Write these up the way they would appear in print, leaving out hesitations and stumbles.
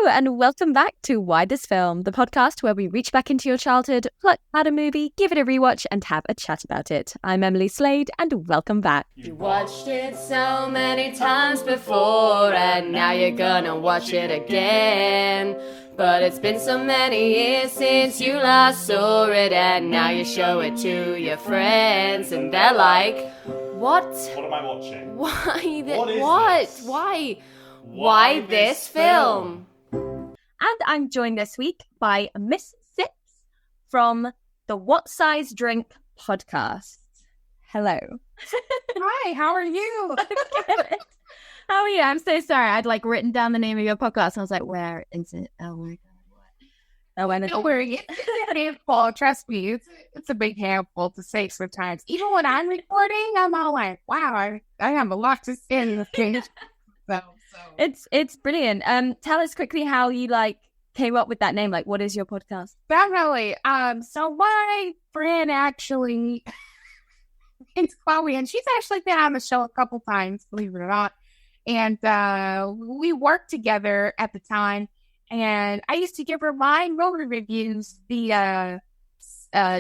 and welcome back to Why This Film, the podcast where we reach back into your childhood, pluck out a movie, give it a rewatch, and have a chat about it. I'm Emily Slade, and welcome back. You watched it so many times before, and now you're gonna watch it again. But it's been so many years since you last saw it, and now you show it to your friends, and they're like, "What? What am I watching? Why this? What is What? this? Why? Why this film?" And I'm joined this week by Miss Sips from the What Size Drink podcast. Hello. Hi, how are you? How are you? I'm so sorry. I'd written down the name of your podcast. I was like, where is it? Oh my God. What? Oh, and Don't worry. It's a handful. Trust me, it's a big handful to say sometimes. Even when I'm recording, I'm all like, wow, I have a lot to say in this case. So. It's brilliant. Tell us quickly how you came up with that name. What is your podcast? Definitely. So my friend actually, it's Chloe, and she's actually been on the show a couple times, believe it or not. And we worked together at the time, and I used to give her my movie reviews, the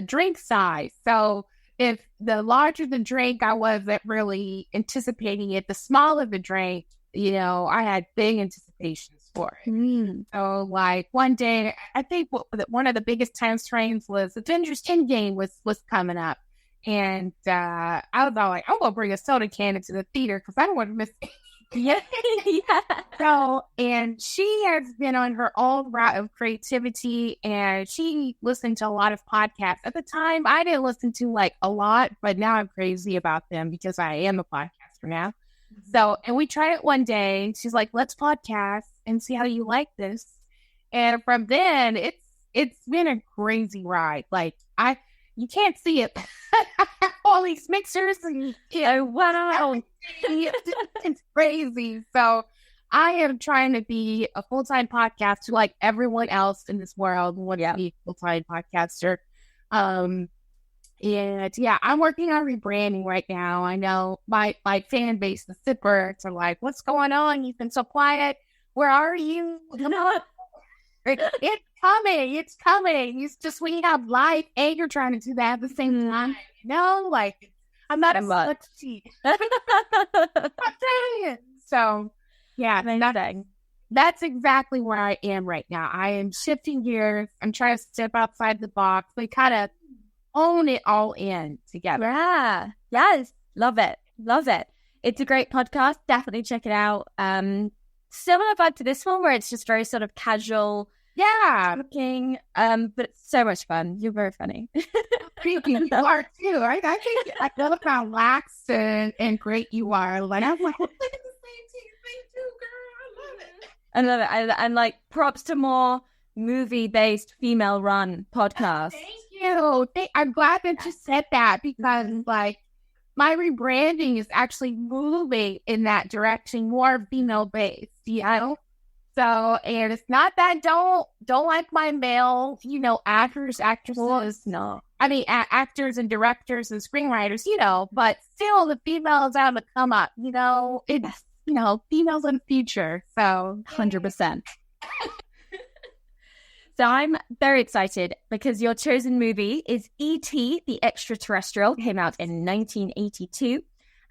drink size. So if the larger the drink, I wasn't really anticipating it. The smaller the drink, I had big anticipations for it. So one day, I think one of the biggest time frames was Avengers Endgame was coming up. And I was all like, I'm going to bring a soda can into the theater because I don't want to miss it. Yeah. So, and she has been on her own route of creativity, and she listened to a lot of podcasts. At the time, I didn't listen to a lot, but now I'm crazy about them because I am a podcaster now. So, and we tried it one day. She's like, let's podcast and see how you like this. And from then, it's been a crazy ride. You can't see it. All these mixers and wow. It's crazy. So I am trying to be a full-time podcaster like everyone else in this world wants to be a full-time podcaster. And yeah, I'm working on rebranding right now. I know my fan base, the Sippers, are like, what's going on? You've been so quiet. Where are you? It's coming. It's coming. It's just when you have life and you're trying to do that at the same time. I'm not a slut. I'm telling you. So, yeah, that's exactly where I am right now. I am shifting gears. I'm trying to step outside the box. We kind of own it all in together. Yeah. Yes. Love it. Love it. It's a great podcast. Definitely check it out. Similar vibe to this one where it's just very sort of casual. Yeah. Looking, but it's so much fun. You're very funny. You are too. Right? I think I love how lax and great you are. I'm like, look at the same too, girl. I love it. And props to more movie-based female-run podcasts. Thank you. I'm glad that you said that because my rebranding is actually moving in that direction, more female-based, So, and it's not that don't like my male, actors, actresses. No. I mean, actors and directors and screenwriters, but still the females out to come up, it's, females in the future. So 100%. So I'm very excited because your chosen movie is E.T. the Extra Terrestrial, came out in 1982.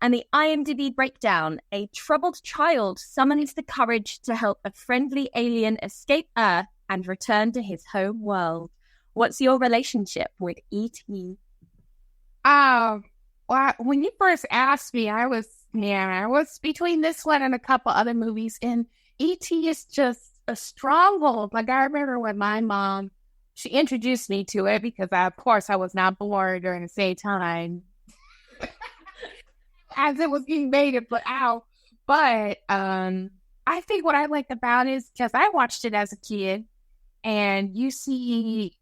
And the IMDb breakdown, a troubled child summons the courage to help a friendly alien escape Earth and return to his home world. What's your relationship with E.T.? Well, when you first asked me, I was between this one and a couple other movies, and E.T. is just a stronghold. I remember when my mom, she introduced me to it because, of course, I was not born during the same time as it was being made, but I think what I liked about it is because I watched it as a kid, and you see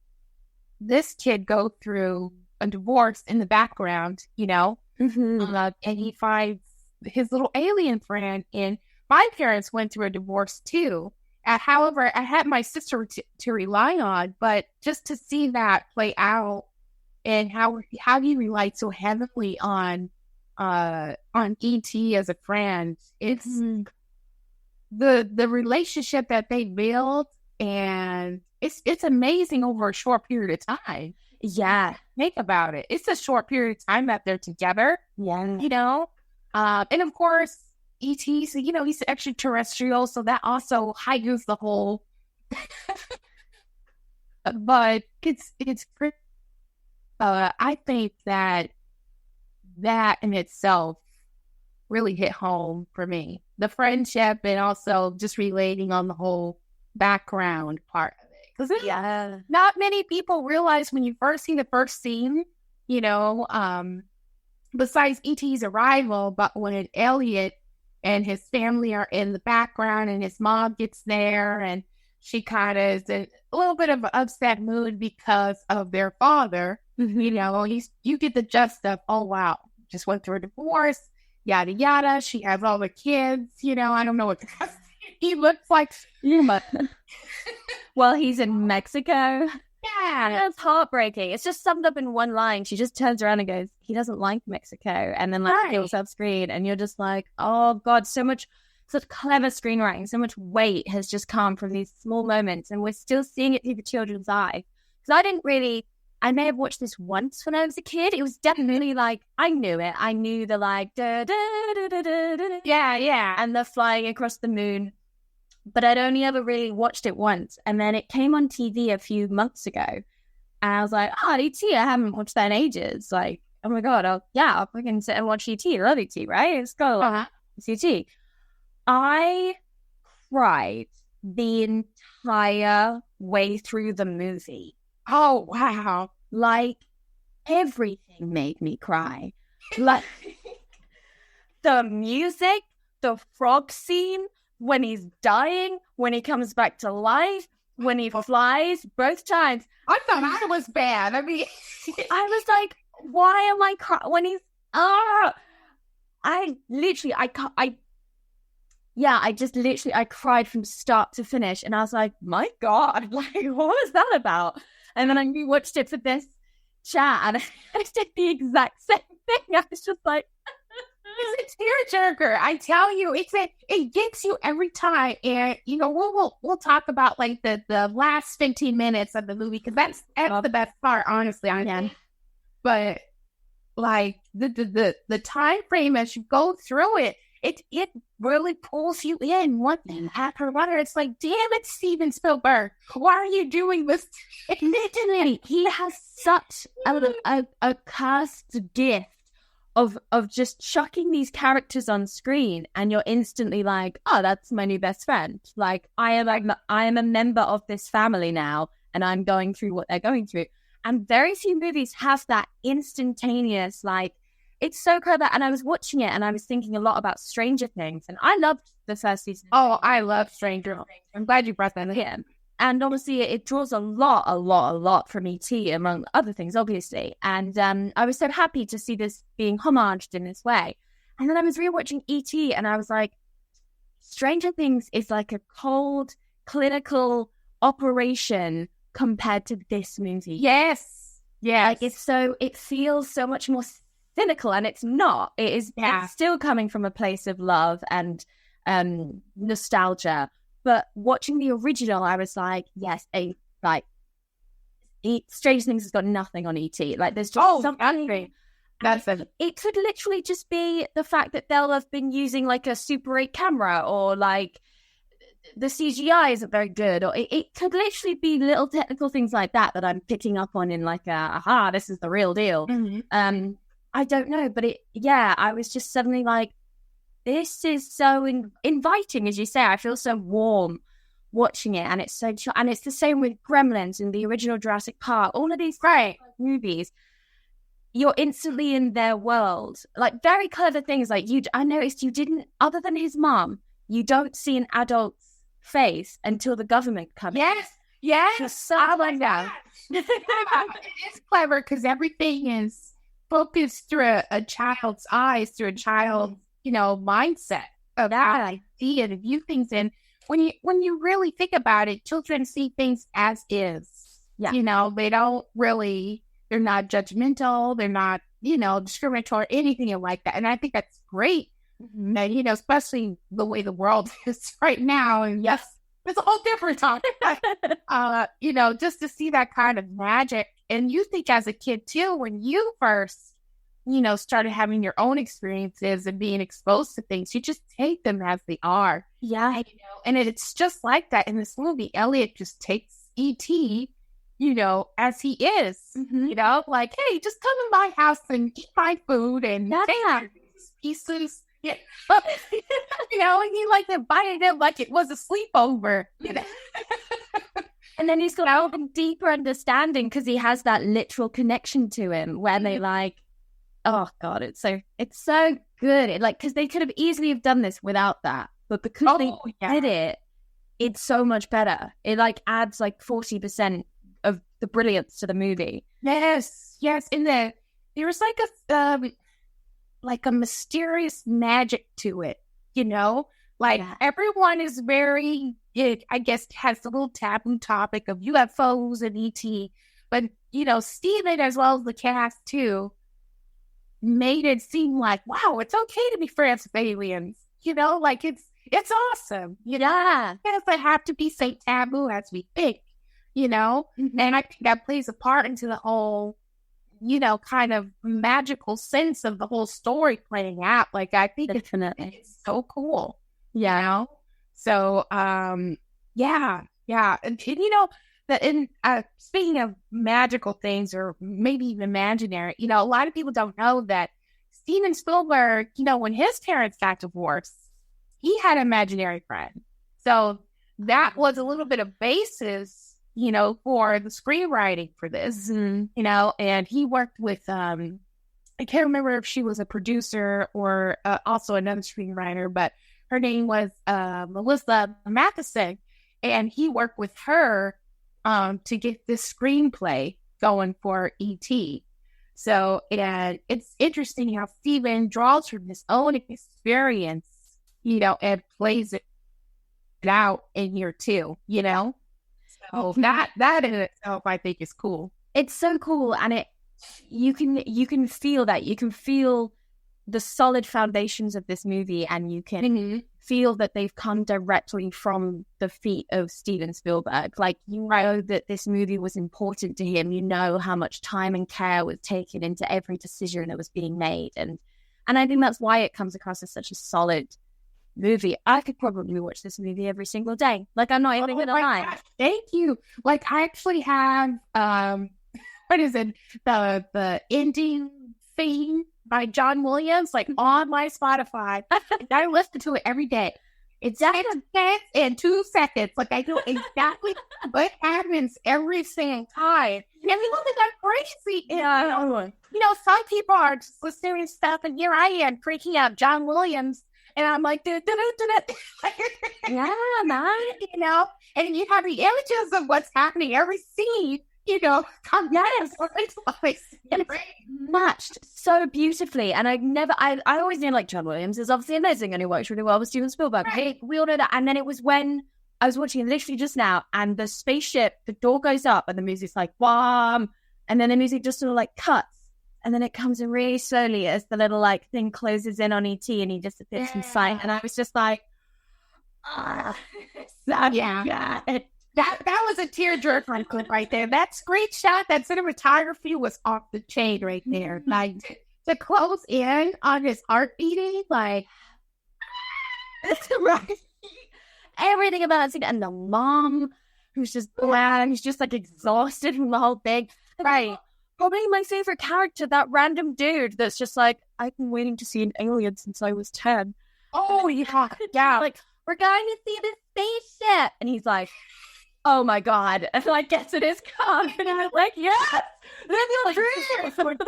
this kid go through a divorce in the background, and he finds his little alien friend, and my parents went through a divorce too. However, I had my sister to rely on, but just to see that play out and how he relied so heavily on E.T. as a friend, it's the relationship that they build, and it's amazing over a short period of time. Yeah. Think about it. It's a short period of time that they're together. Yeah. You know? And of course, E.T., so, you know, he's extraterrestrial, so that also heightens the whole. But it's pretty. I think that in itself really hit home for me. The friendship and also just relating on the whole background part of it. Because not many people realize when you first see the first scene, you know, besides E.T.'s arrival, but when Elliot and his family are in the background and his mom gets there and she kind of is in a little bit of an upset mood because of their father. You know, you get the gist of, oh, wow, just went through a divorce, yada, yada. She has all the kids, you know, I don't know what he looks like. Well, he's in Mexico. Yeah. That's heartbreaking. It's just summed up in one line. She just turns around and goes, he doesn't like Mexico. And then kills off screen. And you're just like, oh, God, such clever screenwriting, so much weight has just come from these small moments. And we're still seeing it through the children's eye. Because I may have watched this once when I was a kid. It was definitely like, I knew it. I knew the like, da, da, da, da, da, da, yeah. and the flying across the moon. But I'd only ever really watched it once. And then it came on TV a few months ago. And I was like, E.T., I haven't watched that in ages. Like, oh my God, I'll fucking sit and watch E.T. I love E.T., right? It's got it's E.T. I cried the entire way through the movie. Oh, wow. Like, everything made me cry. Like, the music, the frog scene, when he's dying, when he comes back to life, when he flies, both times. I thought I was bad. I mean, I was like, why am I crying? When he's, I cried from start to finish. And I was like, my God, like, what was that about? And then I rewatched it for this chat and I did the exact same thing. I was just like, it's a tearjerker. I tell you, it gets you every time. And, you know, we'll talk about like the last 15 minutes of the movie, because that's the best part, honestly. But like the time frame as you go through it, it really pulls you in one thing after another. It's like, damn it, Steven Spielberg, why are you doing this? Literally, he has such a cursed gift of just chucking these characters on screen, and you're instantly like, oh, that's my new best friend. Like, I am a member of this family now, and I'm going through what they're going through. And very few movies have that instantaneous, like, it's so clever. And I was watching it and I was thinking a lot about Stranger Things, and I loved the first season. Oh, I love Stranger Things. I'm glad you brought that in. And obviously it draws a lot from E.T., among other things, obviously. And I was so happy to see this being homaged in this way. And then I was rewatching E.T. and I was like, Stranger Things is like a cold, clinical operation compared to this movie. Yes. Like, it feels so much more cynical, and it's not. It's still coming from a place of love and nostalgia. But watching the original, I was like, yes, Stranger Things has got nothing on E.T. Like, there's just something. It could literally just be the fact that they'll have been using like a Super 8 camera, or like the CGI isn't very good, or it could literally be little technical things like that I'm picking up on in like this is the real deal. Mm-hmm. I don't know, but I was just suddenly like, this is so inviting, as you say. I feel so warm watching it, and it's and it's the same with Gremlins and the original Jurassic Park. All of these great movies, you're instantly in their world. Like, very clever things. Like, I noticed you didn't, other than his mom, you don't see an adult's face until the government comes. Yes. I like that. It's clever because everything is focused through a child's eyes, through a child's, mindset of that idea to view things. And when you really think about it, children see things as is. Yeah. They don't really, they're not judgmental. They're not, discriminatory, anything like that. And I think that's great And, especially the way the world is right now. And yes, it's a whole different topic. Just to see that kind of magic. And you think as a kid too, when you first, started having your own experiences and being exposed to things, you just take them as they are. Yeah. And it's just like that in this movie. Elliot just takes E.T., as he is, like, hey, just come in my house and eat my food and take pieces. Yeah. And he like invited him like it was a sleepover, And then he's got a deeper understanding because he has that literal connection to him where they like, oh God, it's so good. Because they could have easily have done this without that, but because they did it, it's so much better. It like adds like 40% of the brilliance to the movie. Yes. And there was like a mysterious magic to it, everyone is very, I guess, has a little taboo topic of UFOs and ET, but Steven, as well as the cast too, made it seem like, wow, it's okay to be friends with aliens, like it's awesome, Yeah. It doesn't have to be so taboo as we think, and I think that plays a part into the whole kind of magical sense of the whole story playing out. Like, I think it's so cool. Yeah. So, yeah. And speaking of magical things or maybe even imaginary, a lot of people don't know that Steven Spielberg, when his parents got divorced, he had an imaginary friend. So that was a little bit of basis, for the screenwriting for this, and he worked with, I can't remember if she was a producer or also another screenwriter, but her name was Melissa Matheson, and he worked with her to get this screenplay going for E.T. So it's interesting how Steven draws from his own experience, and plays it out in here too, So that in itself, I think, is cool. It's so cool, and you can feel that. You can feel the solid foundations of this movie, and you can feel that they've come directly from the feet of Steven Spielberg. Like, that this movie was important to him. You know how much time and care was taken into every decision that was being made, and I think that's why it comes across as such a solid movie. I could probably watch this movie every single day. Like, I'm not even gonna lie. Gosh, thank you. Like, I actually have what is it? The ending theme by John Williams, like on my Spotify. I listen to it every day. It's 10 minutes and 2 seconds. Like, I know exactly what happens every single time. And people think I'm crazy. Some people are just listening to stuff, and here I am freaking out John Williams. And I'm like, yeah, man, and you have the images of what's happening, every scene, come matched so beautifully. And I always knew, like, John Williams is obviously amazing and he works really well with Steven Spielberg. Right. We all know that. And then it was when I was watching it literally just now, and the spaceship, the door goes up and the music's like, wham, and then the music just sort of like cuts. And then it comes in really slowly as the little like thing closes in on E.T. and he disappears from sight. And I was just like, that was a tearjerker clip right there. That screenshot, that cinematography was off the chain right there. Like, to close in on his heart beating, like, right. Everything about it. And the mom, who's just bland, who's just like exhausted from the whole thing. Right. Probably my favorite character, that random dude that's just like, I've been waiting to see an alien since I was 10. Oh, yeah. Like, we're going to see this spaceship. And he's like, oh my God. And like gets in his car. And I'm like, yes! It's so good.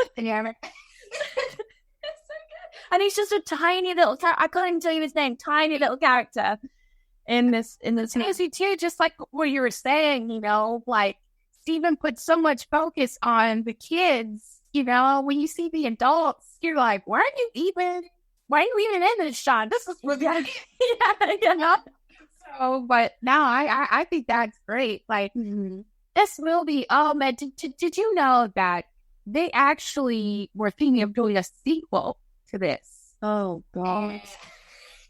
And he's just a tiny little character. I can't even tell you his name. Tiny little character in this movie too, just like what you were saying, like, Steven put so much focus on the kids, when you see the adults, you're like, why are you even in this shot? This is what So, but no, I think that's great. Like, this movie, oh man, did you know that they actually were thinking of doing a sequel to this? Oh, God.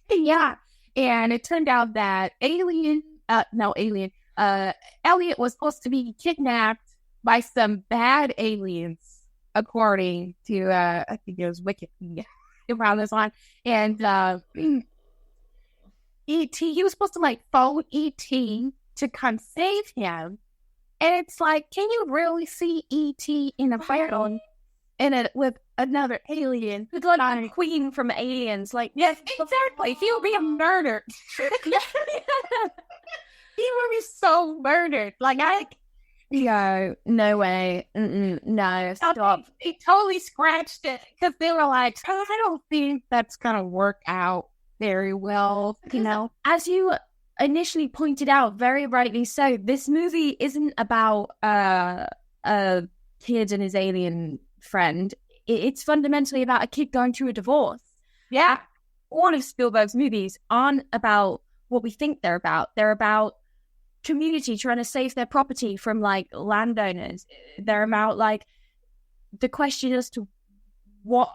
Yeah. And it turned out that Elliot was supposed to be kidnapped by some bad aliens, according to, I think it was Wikipedia around this line. And E.T., he was supposed to like phone E.T. to come save him. And it's like, can you really see E.T. in a phone with another alien? It's like a queen from Aliens. Like, yes, exactly. He would be murdered. He would be so murdered. Like, no way. No, stop. They totally scratched it because they were like, I don't think that's going to work out very well, you know? As you initially pointed out, very rightly so, this movie isn't about a kid and his alien friend. It's fundamentally about a kid going through a divorce. Yeah. All of Spielberg's movies aren't about what we think they're about. They're about community trying to save their property from like landowners. They're about like the question as to what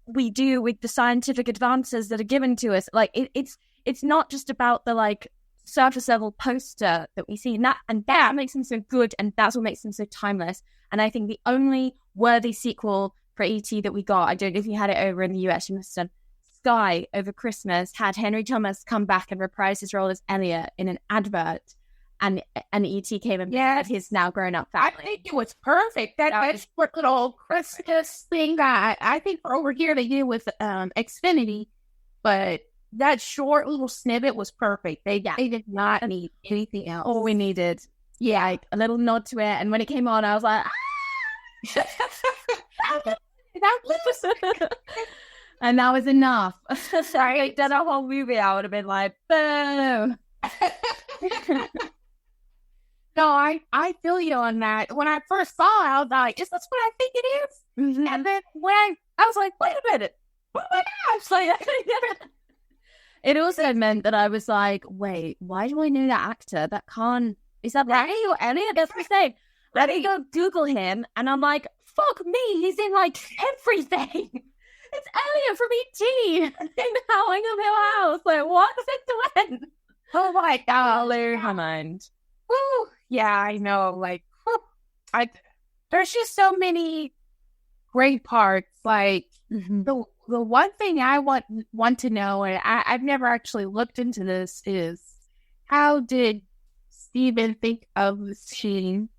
we do with the scientific advances that are given to us. Like it's not just about the like surface level poster that we see, and that makes them so good, and that's what makes them so timeless. And I think the only worthy sequel for E.T. that we got, I don't know if you had it over in the US, you must have done, Sky over Christmas had Henry Thomas come back and reprise his role as Elliot in an advert, and E.T. came and met his now grown up family. I think it was perfect. That short little Christmas thing that I think over here they did with Xfinity, but that short little snippet was perfect. They did not need anything else. All we needed, like a little nod to it. And when it came on, I was like, and that was enough. Sorry, I'd done a whole movie, I would have been like, boom. No, I feel you on that. When I first saw it, I was like, is this what I think it is? Mm-hmm. And then when I was like, wait a minute. Oh my gosh. Like, it also meant that I was like, wait, why do I know that actor? That can't, is that right? Or Elliot? That's the same. Let me go Google him. And I'm like, fuck me, he's in like everything. It's Elliot from E.T. in Howling of Hill House. Like, what? Since when? Oh my God. Blew my mind. Woo. Yeah, I know. Like, there's just so many great parts. Like, the one thing I want to know, and I've never actually looked into this, is how did Steven think of the scene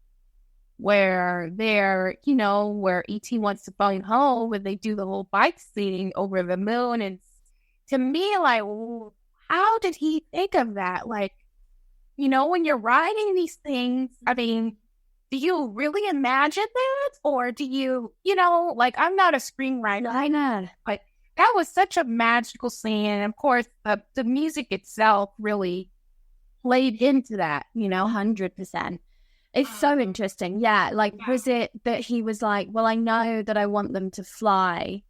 where they're, where E.T. wants to phone home and they do the whole bike scene over the moon? And to me, like, how did he think of that? Like, when you're writing these things, I mean, do you really imagine that? Or do you, like, I'm not a screenwriter. I know. But that was such a magical scene. And of course, the music itself really played into that, 100%. It's so interesting. Yeah. Like, was it that he was like, well, I know that I want them to fly.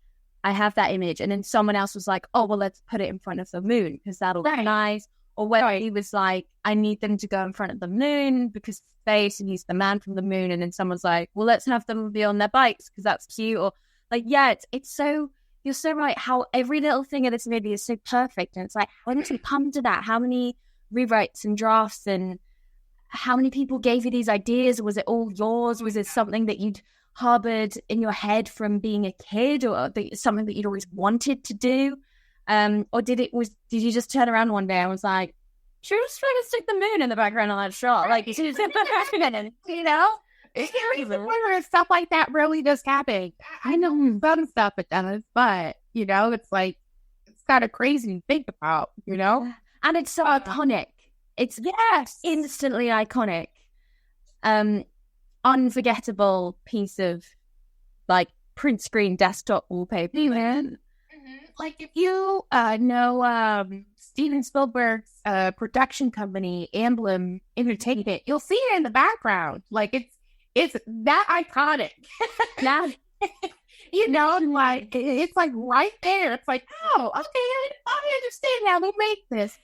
I have that image. And then someone else was like, oh, well, let's put it in front of the moon because that'll look nice. Or whether he was like, I need them to go in front of the moon because space, and he's the man from the moon. And then someone's like, well, let's have them be on their bikes because that's cute. Or like, yeah, it's so, you're so right. How every little thing of this movie is so perfect. And it's like, how did you come to that? How many rewrites and drafts, and how many people gave you these ideas? Was it all yours? Was it something that you'd harbored in your head from being a kid, or something that you'd always wanted to do? Or did you just turn around one day and was like, should we just try to stick the moon in the background on that shot? Like, It's stuff like that really does happen. I know some stuff it does, but it's like, it's kind of crazy to think about, And it's so iconic. It's instantly iconic. Unforgettable piece of like print screen desktop wallpaper. Man. Like, if you know Steven Spielberg's production company, Emblem Entertainment, you'll see it in the background. Like, it's that iconic. That, like, it's like right there. It's like, oh, okay, I understand now. Who made this?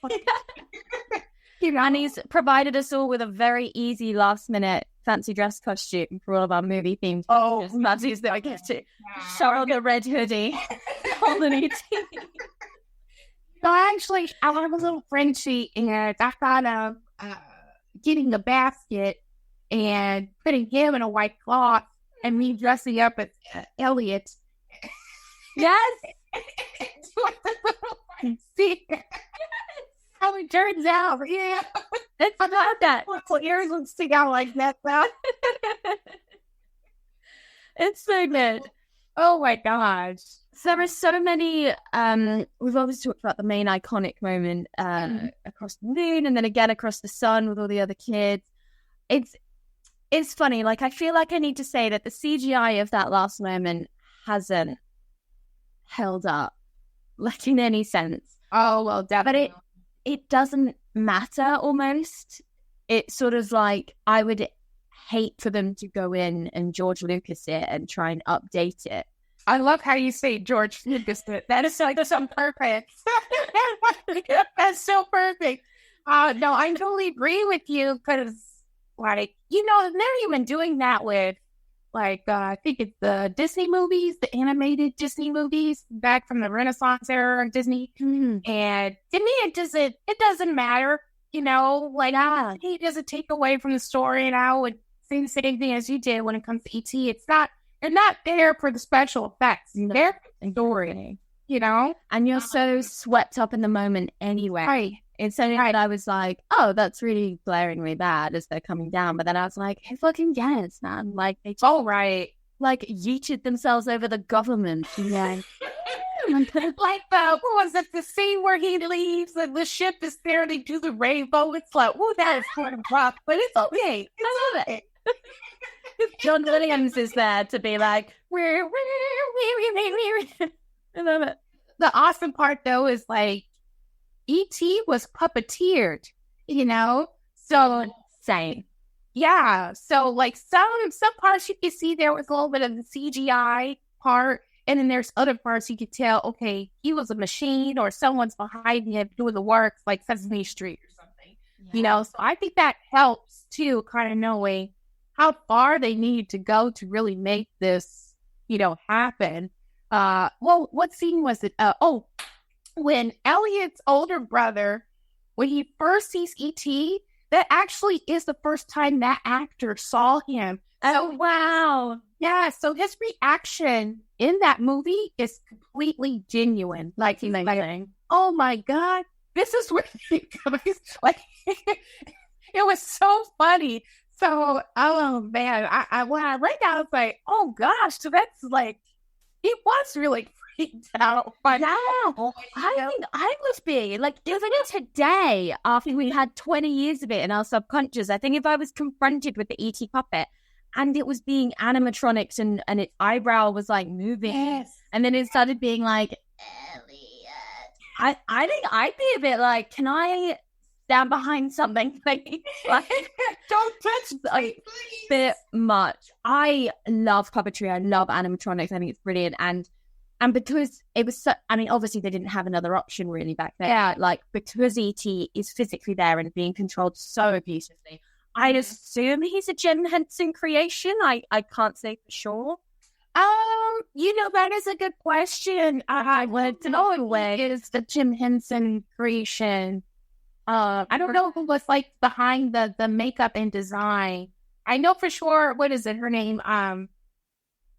And he's provided us all with a very easy last-minute fancy dress costume for all of our movie themed. Oh, Maddie's there, I guess, to Cheryl the red hoodie, holding it. So actually, I have a little Frenchie, and I thought of getting a basket and putting him in a white cloth and me dressing up as Elliot. Yes. See how it turns out. Yeah. It's not that. Well, ears would stick out like that. It's so good. Oh my gosh. So there are so many, we've always talked about the main iconic moment across the moon and then again across the sun with all the other kids. It's funny. Like, I feel like I need to say that the CGI of that last moment hasn't held up, like, in any sense. Oh, well, definitely. But it doesn't matter almost. It's sort of like, I would hate for them to go in and George Lucas it and try and update it. I love how you say George Lucas. That is like so perfect. That's so perfect. No, I totally agree with you because, like, they're even doing that with, like, I think it's the Disney movies, the animated Disney movies back from the Renaissance era of Disney. Mm-hmm. And to me, it doesn't matter, like, he doesn't take away from the story. And I would say the same thing as you did when it comes to E.T. They're not there for the special effects. No. They're for the story, And you're so swept up in the moment anyway. Right. It's something that I was like, oh, that's really glaringly bad as they're coming down. But then I was like, who fucking cares, man? Like, they right. Like, yeeted themselves over the government. Yeah. Like, what was it, the scene where he leaves and the ship is there and they do the rainbow? It's like, oh, that is sort of rough, but it's okay. I love it. John Williams is there to be like, I love it. The awesome part, though, is like, E.T. was puppeteered, so same. Yeah, so like some parts you can see there was a little bit of the CGI part, and then there's other parts you could tell, okay, he was a machine or someone's behind him doing the work, like Sesame Street or something, So I think that helps too, kind of knowing how far they need to go to really make this, happen. Well, what scene was it? When Elliot's older brother, when he first sees E.T., that actually is the first time that actor saw him. Oh, wow. Yeah, so his reaction in that movie is completely genuine. Like, he's like, oh my God, this is where he comes. Like, it was so funny. So, oh man, I when I read that, I was like, oh gosh, so that's like, he was really freaked out. But I think I would be, like, even today, after we had 20 years of it in our subconscious, I think if I was confronted with the E.T. puppet and it was being animatronics and its eyebrow was like moving, and then it started being like, Elliot, I think I'd be a bit like, can I stand behind something? Like don't touch a bit much. I love puppetry. I love animatronics. I think it's brilliant. And because it was so, I mean, obviously they didn't have another option really back then. Yeah. Like, because E.T. is physically there and being controlled so beautifully, I'd assume he's a Jim Henson creation. I can't say for sure. That is a good question. I want to know what is the Jim Henson creation. I don't know who was like behind the makeup and design. I know for sure, what is it, her name? I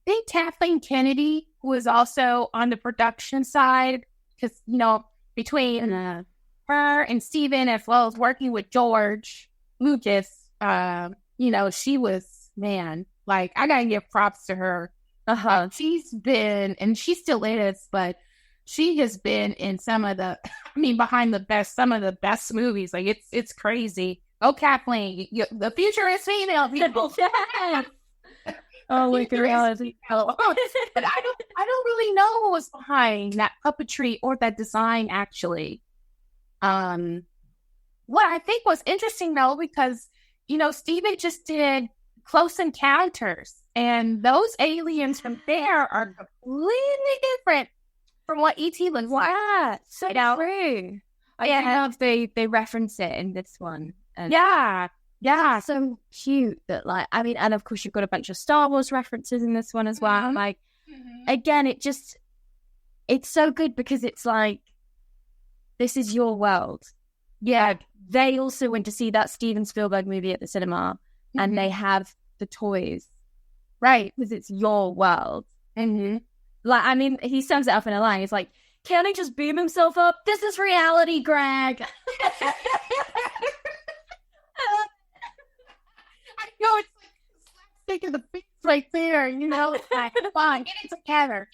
think Kathleen Kennedy, who was also on the production side, because, between her and Steven, as well as working with George Lucas, she was, man, like, I gotta give props to her. She's been, and she still is, but she has been in some of the best movies. Like, it's crazy. Oh, Kathleen, the future is female people. Oh my God. But I don't really know what was behind that puppetry or that design, actually. What I think was interesting, though, because, Steven just did Close Encounters, and those aliens from there are completely different from what E.T. looks like. So true. I love they reference it in this one. And yeah. so cute that like, I mean, and of course you've got a bunch of Star Wars references in this one as well. Mhm. Like, again, it's so good because it's like, this is your world. Yeah, they also went to see that Steven Spielberg movie at the cinema, and they have the toys, Right. because it's your world. Mm-hmm. Like, I mean, he sums it up in a line. He's like, "Can't he just beam himself up? This is reality, Greg." I know, it's like slapstick in the face right there, you know? It's like, come on, get it together.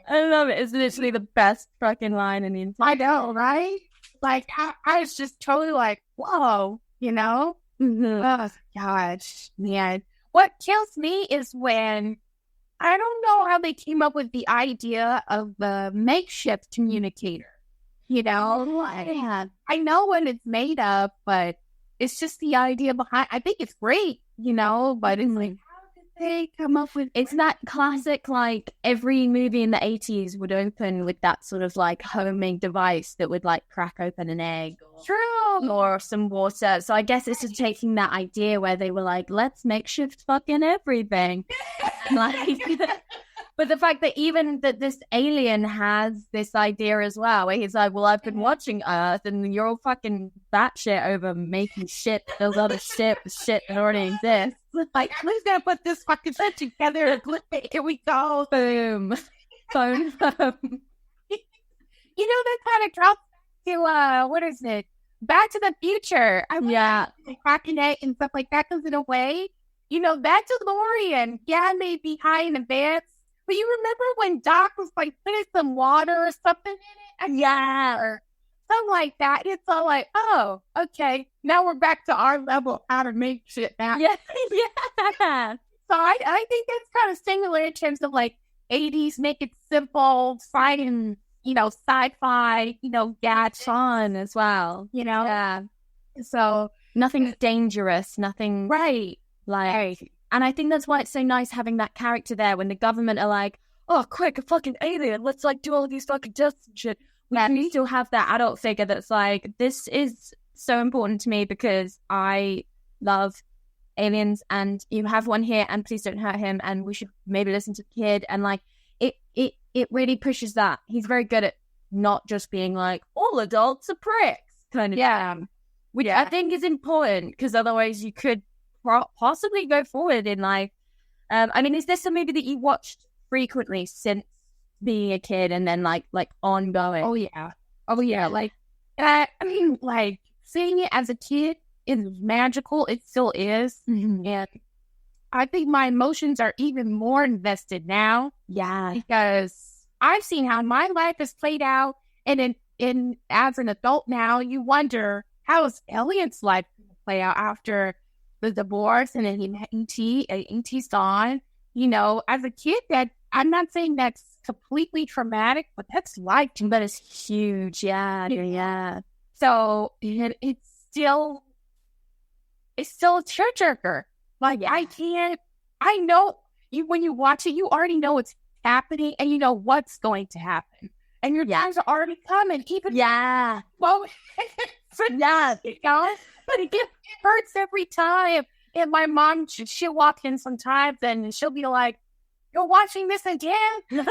I love it. It's literally the best fucking line in the entire. I know, right? Like, I was just totally like, whoa, you know? Oh, gosh, man. What kills me is when, I don't know how they came up with the idea of the makeshift communicator. You know? I know what it's made of, but it's just the idea behind. I think it's great, you know? But it's like, how did they come up with? It's that classic, like, every movie in the 80s would open with that sort of, like, homing device that would, like, crack open an egg. Or some water. So I guess it's just taking that idea where they were like, let's makeshift fucking everything. Like, but the fact that even that this alien has this idea as well, where he's like, well, I've been watching Earth and you're all fucking batshit over making shit, build other shit that already exists. Like, who's gonna put this fucking shit together? Here we go. Boom. Phone home. You know, that kind of drops to, what is it? Back to the Future. Cracking egg and stuff like that, because in a way, you know, that DeLorean, may be high in advance, but you remember when Doc was like putting some water or something in it? Or something like that. It's all like, oh, okay, now we're back to our level of how to make shit now. Yeah. So I think that's kind of similar in terms of like 80s, make it simple, fighting, you know, sci-fi, you know, gadgets Fun as well. you know? Yeah. So, Nothing dangerous, nothing right. like, and I think that's why it's so nice having that character there when the government are like, oh, quick, a fucking alien, let's like do all of these fucking tests and shit. We can still have that adult figure that's like, this is so important to me because I love aliens and you have one here and please don't hurt him and we should maybe listen to the kid. And like, it really pushes that. He's very good at not just being like, all adults are pricks kind of thing. Which I think is important because otherwise you could possibly go forward in life. I mean, is this a movie that you watched frequently since being a kid and then like ongoing? Oh yeah. Like, I mean, like seeing it as a kid is magical. It still is. Mm-hmm. And I think my emotions are even more invested now. Yeah. Because I've seen how my life has played out. And in as an adult now, you wonder, how is Elliot's life going to play out after the divorce and then he met E.T. and E.T.'s gone? You know, as a kid, that I'm not saying that's completely traumatic, but that's life. But it's huge. Yeah. So it's still a tearjerker. Like, I know when you watch it, you already know what's happening and you know what's going to happen. And your times are already coming. Even well, you know, but it hurts every time. And my mom, she'll walk in sometimes and she'll be like, "You're watching this again?"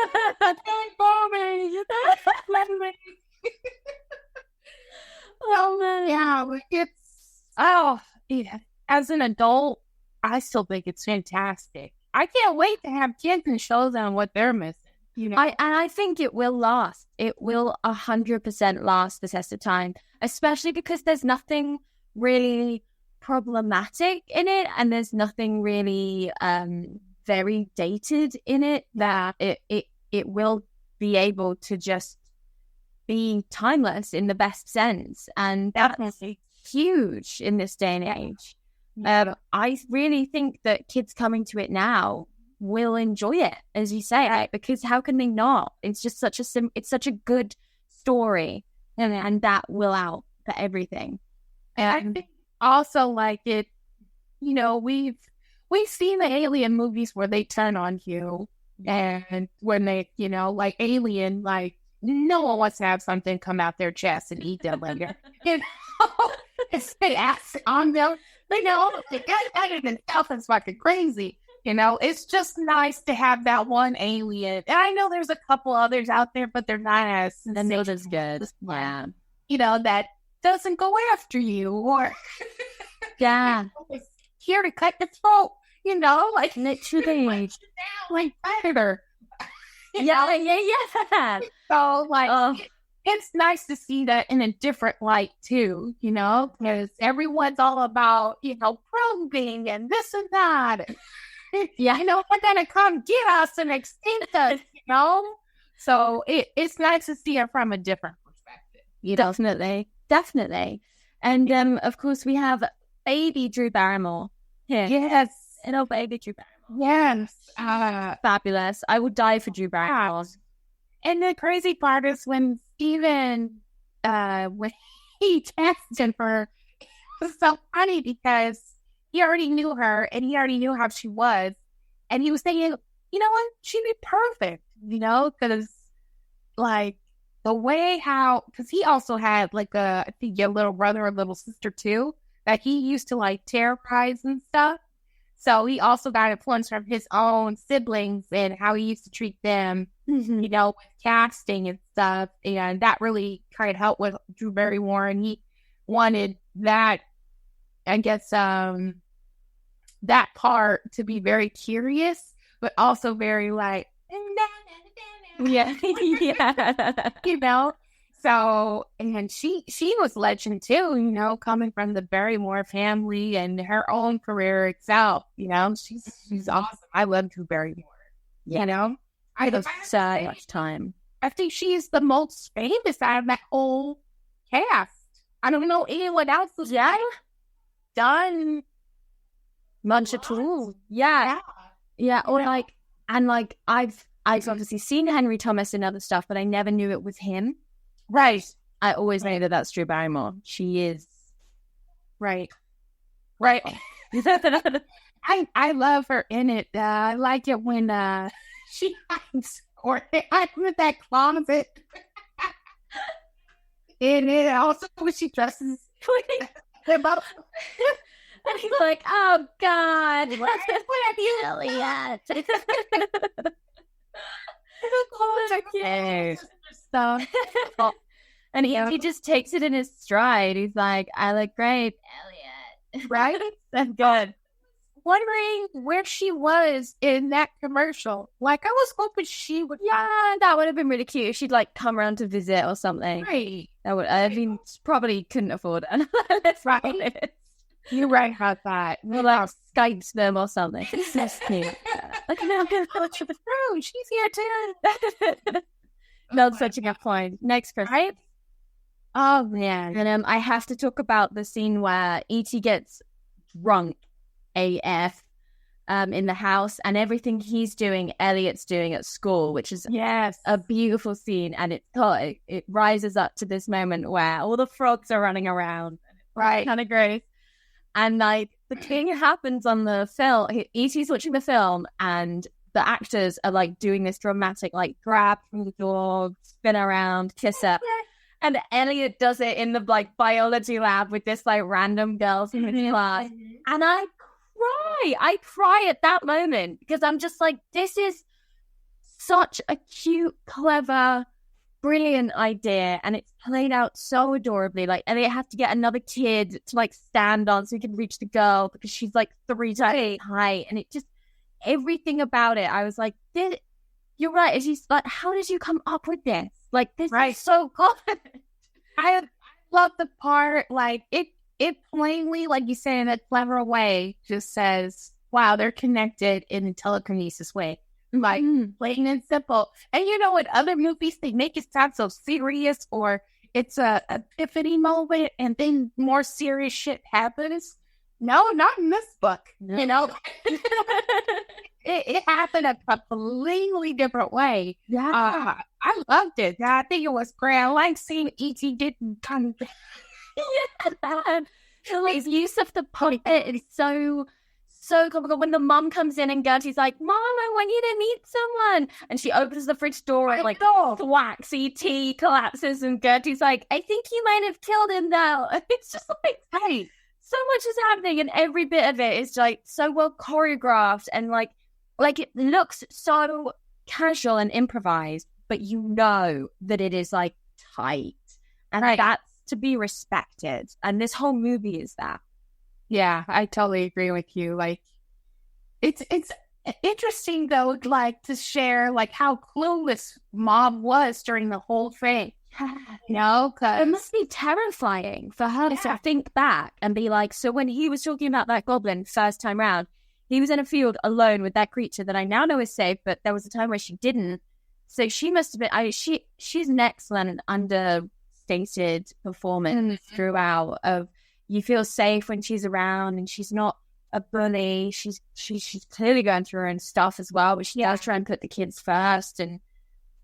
As an adult, I still think it's fantastic. I can't wait to have kids and show them what they're missing. You know, I think it will last. It will 100% last the test of time, especially because there's nothing really problematic in it, and there's nothing really very dated in it. That it will be able to just be timeless in the best sense, and that's huge in this day and age. I really think that kids coming to it now will enjoy it, as you say, because how can they not? It's just such a good story, and that will out for everything. And I think also, like, it, you know, we've seen the alien movies where they turn on you, and when they, you know, like Alien, like no one wants to have something come out their chest and eat them later. You know, it's spit acid on them. You know, that in itself is fucking crazy. You know, it's just nice to have that one alien. And I know there's a couple others out there, but they're not as good. Yeah. You know, that doesn't go after you or here to cut the throat. You know, like literally, like Predator. Yeah. So, like, it's nice to see that in a different light, too, you know, because everyone's all about, you know, probing and this and that. You know, they're going to come get us and extinct us, you know? So, it's nice to see it from a different perspective. You know? Definitely. And, of course, we have baby Drew Barrymore here. Yes. Little baby Drew Barrymore. Yes. Fabulous. I would die for Drew Barrymore. And the crazy part is when Steven, when he texted her, it was so funny because he already knew her and he already knew how she was. And he was thinking, you know what? She'd be perfect, you know, because like the way because he also had like I think a little brother or little sister too, that he used to like terrorize and stuff. So he also got influence from his own siblings and how he used to treat them, you know, with casting and stuff. And that really kind of helped with Drew Barrymore. And he wanted that, I guess, that part to be very curious, but also very like, yeah. You know. So, and she was legend too, you know, coming from the Barrymore family and her own career itself, you know, she's awesome. I love Drew Barrymore, you know. I have so much time. I think she's the most famous out of that whole cast. I don't know anyone else who's done much at all. Yeah. Or like, and like I've obviously seen Henry Thomas and other stuff, but I never knew it was him. Right. I always know that that's Drew Barrymore. She is. Right. I love her in it. I like it when she hides or they hide in that closet. And it also when she dresses them up. And he's like, oh God, what have you, Elliot? Okay. So, and he just takes it in his stride. He's like, I look great, Elliot. Right? That's good. Wondering where she was in that commercial. Like, I was hoping she would. Yeah, that would have been really cute. She'd like come around to visit or something. Right. That would. I mean, probably couldn't afford it. Let's be honest. You're right about that. We'll like Skype them or something. It's so cute. Like, now I'm going to watch the room. She's here too. That's such a good point. Next question. Right? Oh, man. And I have to talk about the scene where E.T. gets drunk AF in the house, and everything he's doing, Elliot's doing at school, which is a beautiful scene. And it rises up to this moment where all the frogs are running around. Right. Kind of great. And like the thing happens on the film, E.T.'s watching the film, and the actors are like doing this dramatic like grab from the dog, spin around, kiss her. And Elliot does it in the like biology lab with this like random girls in his class. And I cry at that moment because I'm just like, this is such a cute, clever, brilliant idea, and it's played out so adorably. Like Elliot has to get another kid to like stand on so he can reach the girl because she's like 3 times high, and it just everything about it. I was like, you're right. And she's like, how did you come up with this? Like this is so good. I love the part like it plainly, like you say, in a clever way, just says, wow, they're connected in a telekinesis way. Like, plain and simple. And you know, in other movies, they make it sound so serious, or it's a epiphany moment, and then more serious shit happens. No, not in this book. No. You know, it happened a completely different way. Yeah, I loved it. I think it was great. I like seeing E.T. getting kind of his use of the puppet is so so comical. When the mum comes in and Gertie's like, Mom, I want you to meet someone. And she opens the fridge door and like thwacks E.T. collapses and Gertie's like, I think you might have killed him though. It's just like, hey, so much is happening and every bit of it is like so well choreographed and like it looks so casual and improvised, but you know that it is like tight. And that's to be respected. And this whole movie is that. Yeah, I totally agree with you. Like, it's interesting though, like to share like how clueless Mom was during the whole thing. You know, cause it must be terrifying for her to think back and be like, so when he was talking about that goblin first time round, he was in a field alone with that creature that I now know is safe, but there was a time where she didn't. So she must have been. She's an excellent understated performance throughout. Of you feel safe when she's around, and she's not a bully. She's clearly going through her own stuff as well, but she does try and put the kids first. And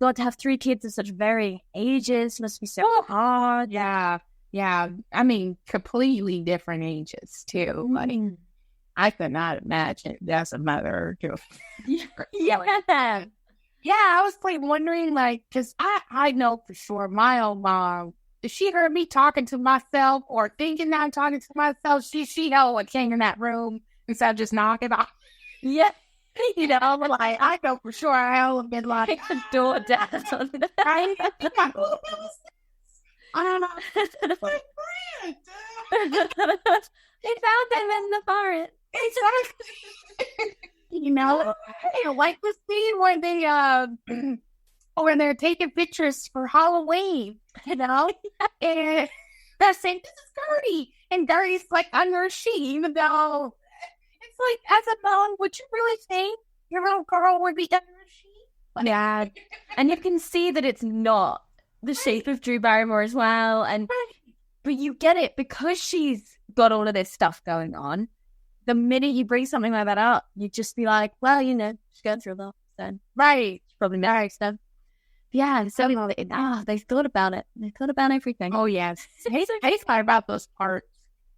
God, to have 3 kids of such varying ages must be so hard. Yeah. I mean, completely different ages too. Like, I could not imagine as a mother. Yeah, I was like wondering, like, because I know for sure my own mom, if she heard me talking to myself or thinking that I'm talking to myself, she know what came in that room instead of just knocking off. Yeah. You know, like, I know for sure I would have been like, the door down. I don't know. They found them in the forest. Exactly. You know, like the scene where they when they're taking pictures for Halloween, you know, and they're saying, this is Gertie, and Gertie's like under a sheet, even though it's like, as a mom, would you really think your little girl would be under a sheet? Like, yeah, and you can see that it's not the shape of Drew Barrymore as well, and but you get it because she's got all of this stuff going on. The minute you bring something like that up, you just be like, well, you know, she's going through that. So, right. She's probably married stuff. Yeah, so they thought about it. They thought about everything. Oh, yes. Hey, thought about those parts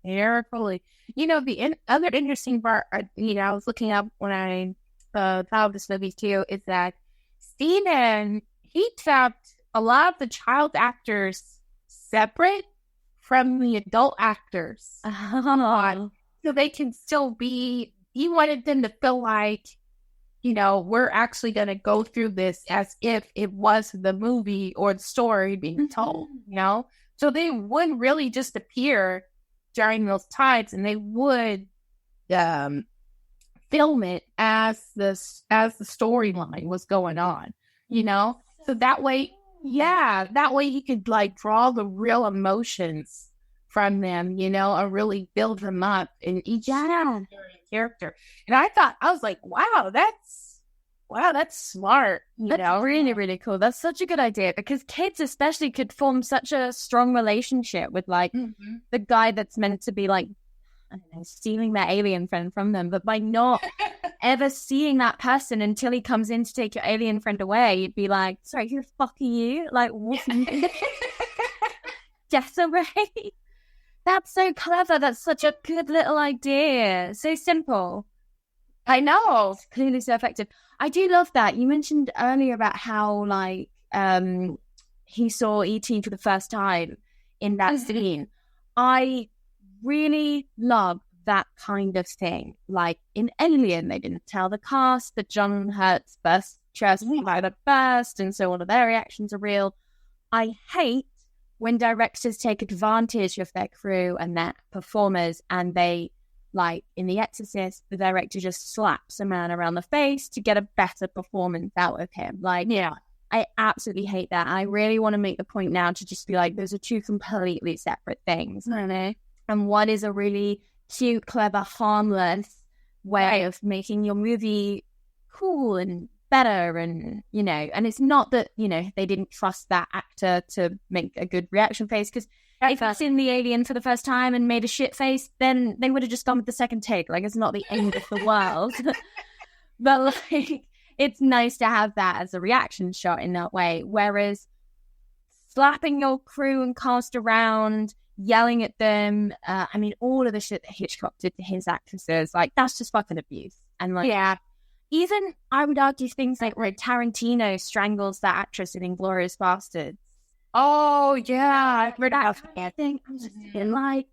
carefully. You know, the other interesting part, I was looking up when I thought of this movie too, is that Steven, he kept a lot of the child actors separate from the adult actors. So they can still be, he wanted them to feel like, you know, we're actually going to go through this as if it was the movie or the story being told, you know? So they would really just appear during those times and they would film it as the storyline was going on, you know? So that way you could like draw the real emotions from them, you know, and really build them up in each character. And I was like, wow, that's smart. That's really, really cool. That's such a good idea because kids especially could form such a strong relationship with like the guy that's meant to be like, I don't know, stealing their alien friend from them. But by not ever seeing that person until he comes in to take your alien friend away, you'd be like, sorry, who the fuck are you? Like, what? Desiree? That's so clever. That's such a good little idea. So simple. I know. It's clearly so effective. I do love that. You mentioned earlier about how, like, he saw E.T. for the first time in that scene. I really love that kind of thing. Like, in Alien, they didn't tell the cast that John Hurt's burst chest might have burst, and so all of their reactions are real. I hate when directors take advantage of their crew and their performers and they, like in The Exorcist, the director just slaps a man around the face to get a better performance out of him. Like, yeah, I absolutely hate that. I really want to make the point now to just be like, those are two completely separate things. I know. And one is a really cute, clever, harmless way of making your movie cool and better, and you know, and it's not that, you know, they didn't trust that actor to make a good reaction face, because if I'd seen the alien for the first time and made a shit face, then they would have just gone with the second take. Like, it's not the end of the world. But like, it's nice to have that as a reaction shot in that way, whereas slapping your crew and cast around yelling at them. I mean, all of the shit that Hitchcock did to his actresses, like, that's just fucking abuse. And like, Yeah. even I would argue things like where Tarantino strangles that actress in Inglourious Basterds. Oh, yeah. I've heard That about kind of that. thing. I'm just thinking, like,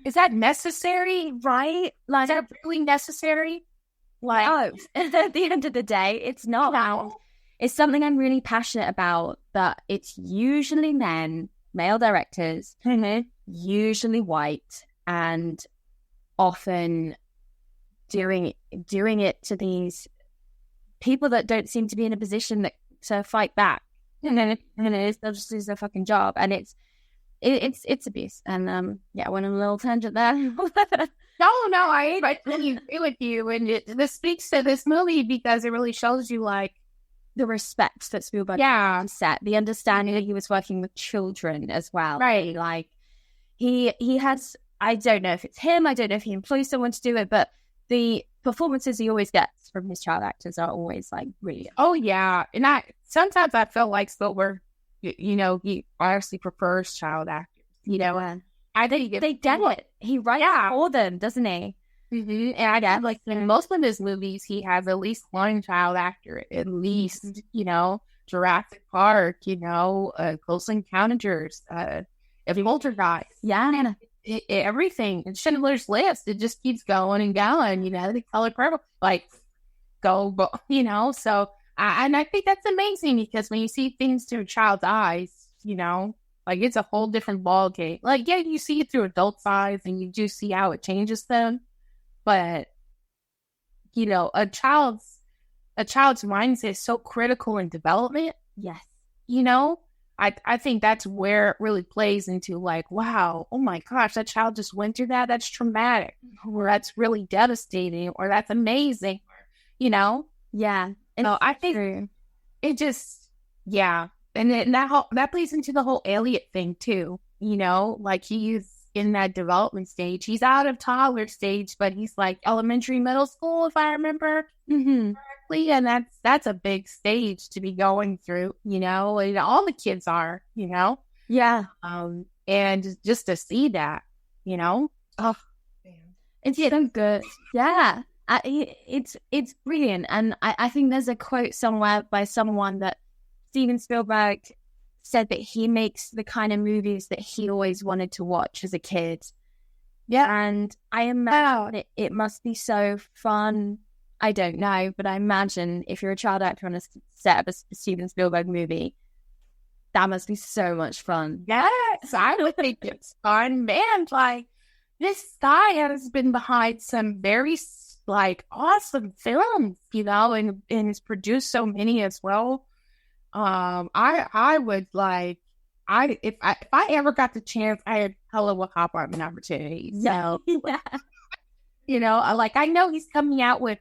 Is that necessary? right? Like, Is that really necessary? Like, no. At the end of the day, it's not. no. It's something I'm really passionate about, that it's usually men, male directors, usually white, and often doing it to these people that don't seem to be in a position to fight back. And then they'll just lose their fucking job. And it's abuse. And I went on a little tangent there. No, I totally agree with you. And this speaks to this movie because it really shows you, like, the respect that Spielberg set, the understanding that he was working with children as well. Right. Like, he has, I don't know if it's him, I don't know if he employs someone to do it, but the performances he always gets from his child actors are always, like, really good. Oh, yeah. And sometimes I feel like Spielberg, he honestly prefers child actors. I think They get it. He writes for them, doesn't he? Mm-hmm. And I like in most of his movies, he has at least one child actor, at least, Jurassic Park, Close Encounters, Poltergeist. Yeah. Everything. And Schindler's List, it just keeps going and going, The Color Purple, like, so, and I think that's amazing because when you see things through a child's eyes, like, it's a whole different ballgame. Like, yeah, you see it through adults' eyes and you do see how it changes them. But, a child's mindset is so critical in development. Yes. I think that's where it really plays into, like, wow, oh my gosh, that child just went through that. That's traumatic, or that's really devastating, or that's amazing, Yeah. So I think it just, and then that plays into the whole Elliot thing too. Like, he's in that development stage. He's out of toddler stage, but he's like elementary, middle school, if I remember correctly. And that's a big stage to be going through, and all the kids are, Yeah. And just to see that, oh, it's so good. Yeah. It's brilliant. And I think there's a quote somewhere by someone that Steven Spielberg said that he makes the kind of movies that he always wanted to watch as a kid. Yeah. And I imagine it must be so fun. I don't know, but I imagine if you're a child actor on a set of a Steven Spielberg movie, that must be so much fun. Yes, I would think it's fun. Man, like, this guy has been behind some very, like, awesome films, and has produced so many as well. I would like, if I ever got the chance, I would hop on an opportunity. So, like, I know he's coming out with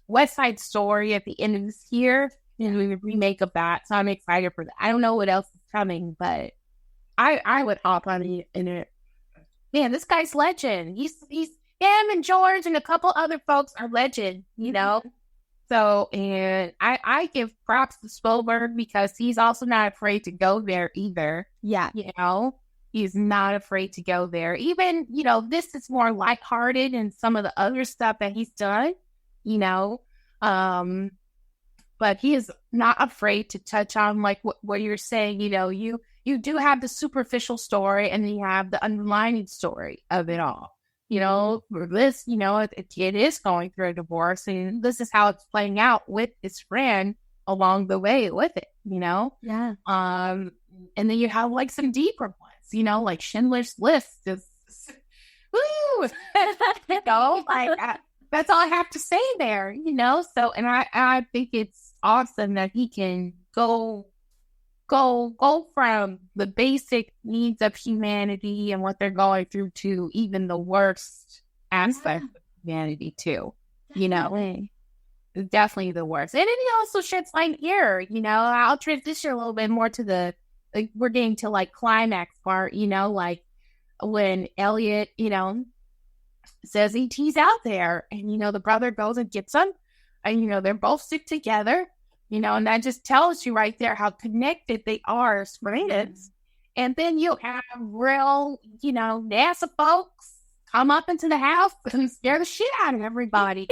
West Side Story at the end of this year, and we would remake of that. So I'm excited for that. I don't know what else is coming, but I would hop on in it. Man, this guy's legend. He's him and George and a couple other folks are legend, So, and I give props to Spielberg because he's also not afraid to go there either. Yeah. He's not afraid to go there. Even, this is more lighthearted than some of the other stuff that he's done, but he is not afraid to touch on, like, what you're saying. You do have the superficial story and then you have the underlying story of it all. For this, it is going through a divorce, and this is how it's playing out with his friend along the way with it, Yeah. And then you have, like, some deeper ones, like Schindler's List is, woo, like, that's all I have to say there, So, and I think it's awesome that he can go from the basic needs of humanity and what they're going through to even the worst aspect of humanity too. Definitely the worst. And then he also sheds light here, I'll transition a little bit more to we're getting to, like, climax part, like when Elliot, says E.T.'s out there, and, the brother goes and gets him, and, they're both stick together. And that just tells you right there how connected they are as friends. And then you have real, NASA folks come up into the house and scare the shit out of everybody.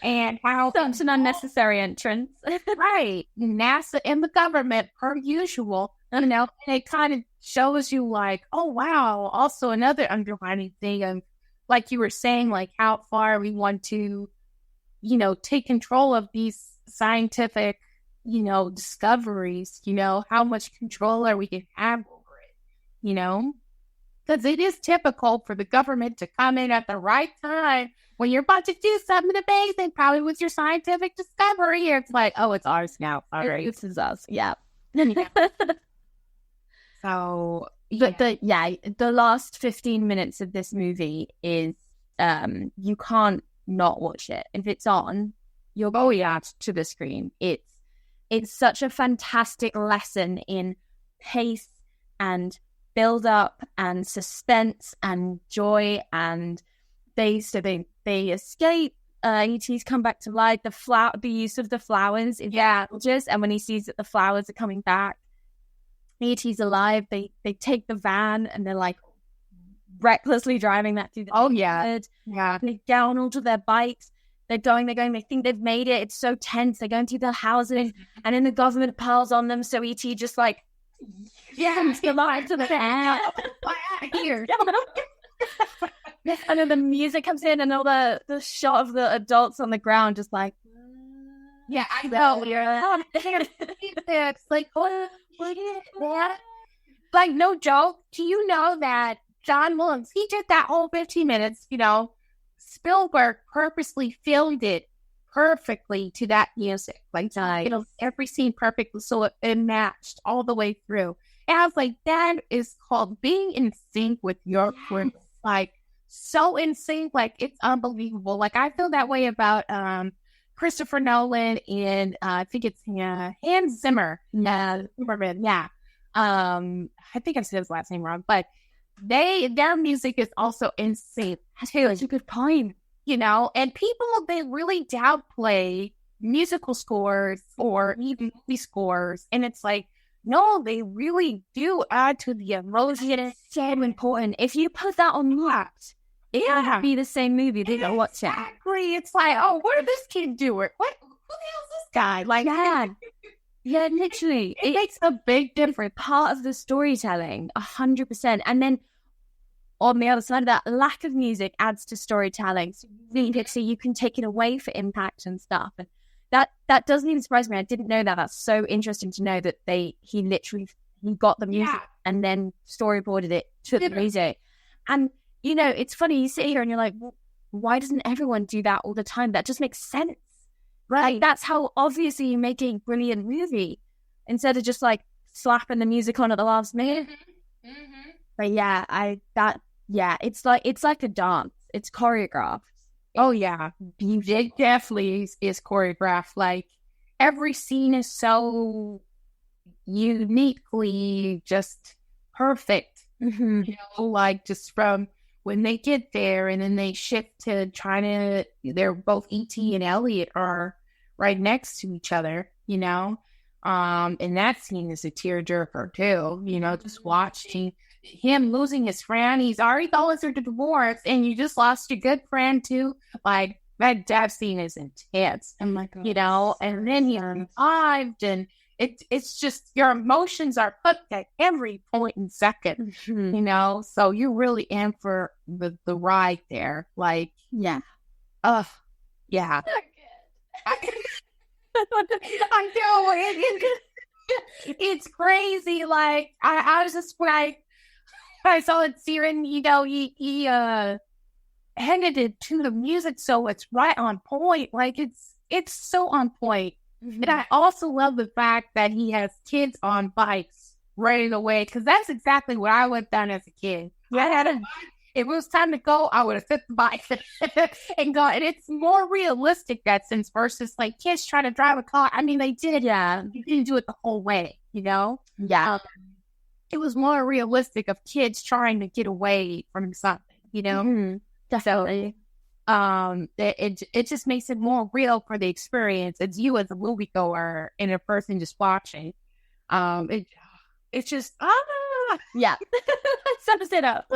And how such an unnecessary entrance. Right. NASA and the government, per usual, and it kind of shows you like, oh, wow. Also, another underlining thing of, like you were saying, like how far we want to, take control of these scientific, discoveries, how much control are we can have over it, because it is typical for the government to come in at the right time when you're about to do something amazing, probably with your scientific discovery. It's like, oh, it's ours now. All right. This is us. Yeah. So, but the last 15 minutes of this movie is, you can't not watch it. If it's on, you'll go to the screen. It's such a fantastic lesson in pace and build up and suspense and joy, and they escape. E.T.'s come back to life. The use of the flowers is gorgeous, and when he sees that the flowers are coming back, E.T.'s alive. They take the van and they're like recklessly driving that through the neighborhood. They get on onto their bikes. They're going, they think they've made it. It's so tense. They're going through their houses, and then the government piles on them. So E.T. just like, the line to the van. Here. And then the music comes in, and all the shot of the adults on the ground just like, yeah, I know. It's like, what is that? Like, no joke. Do you know that John Williams, he did that whole 15 minutes, Spielberg purposely filmed it perfectly to that music. Like, every scene perfectly, so it matched all the way through. And I was like, that is called being in sync with your work. Like, so in sync, like, it's unbelievable. Like, I feel that way about Christopher Nolan and I think it's Hans Zimmer. Zimmerman, yeah. I think I said his last name wrong, but their music is also in sync too. That's a good point. And people, they really downplay musical scores or even movie scores, and it's like, no, they really do add to the emotion. It's so important. If you put that on mute, it would be the same movie. They don't watch it. Exactly. It's like, oh, what did this kid do? What? Who the hell is this guy? Like, yeah, literally. It makes a big difference. Part of the storytelling, 100%. And then on the other side of that, lack of music adds to storytelling. So you can take it away for impact and stuff. And that doesn't even surprise me. I didn't know that. That's so interesting to know that he got the music and then storyboarded it to the music. And, it's funny, you sit here and you're like, well, why doesn't everyone do that all the time? That just makes sense. Right. Like, that's how obviously you make a brilliant movie instead of just like slapping the music on at the last minute. But it's like a dance. It's choreographed. Oh yeah, it definitely is choreographed. Like, every scene is so uniquely just perfect. Like, just from when they get there and then they shift to they're both E.T. and Elliot are right next to each other, and that scene is a tearjerker too, just watching him losing his friend. He's already going through the divorce, and you just lost your good friend too. Like, that death scene is intense. Oh my God. And then he survived, and it's just, your emotions are put at every point in second, so you're really in for the ride there. Like, yeah. I know it's crazy. Like, I was just like, I saw it, Siren, he handed it to the music, so it's right on point. Like, it's so on point. And I also love the fact that he has kids on bikes running away, because that's exactly what I would have done as a kid. If it was time to go, I would have fit the bike and go. And it's more realistic, that sense, versus like kids trying to drive a car. I mean, they did. Yeah, you didn't do it the whole way, Yeah. It was more realistic of kids trying to get away from something, Definitely. It just makes it more real for the experience. It's you as a moviegoer and a person just watching. it's just, Yeah. Sums it up.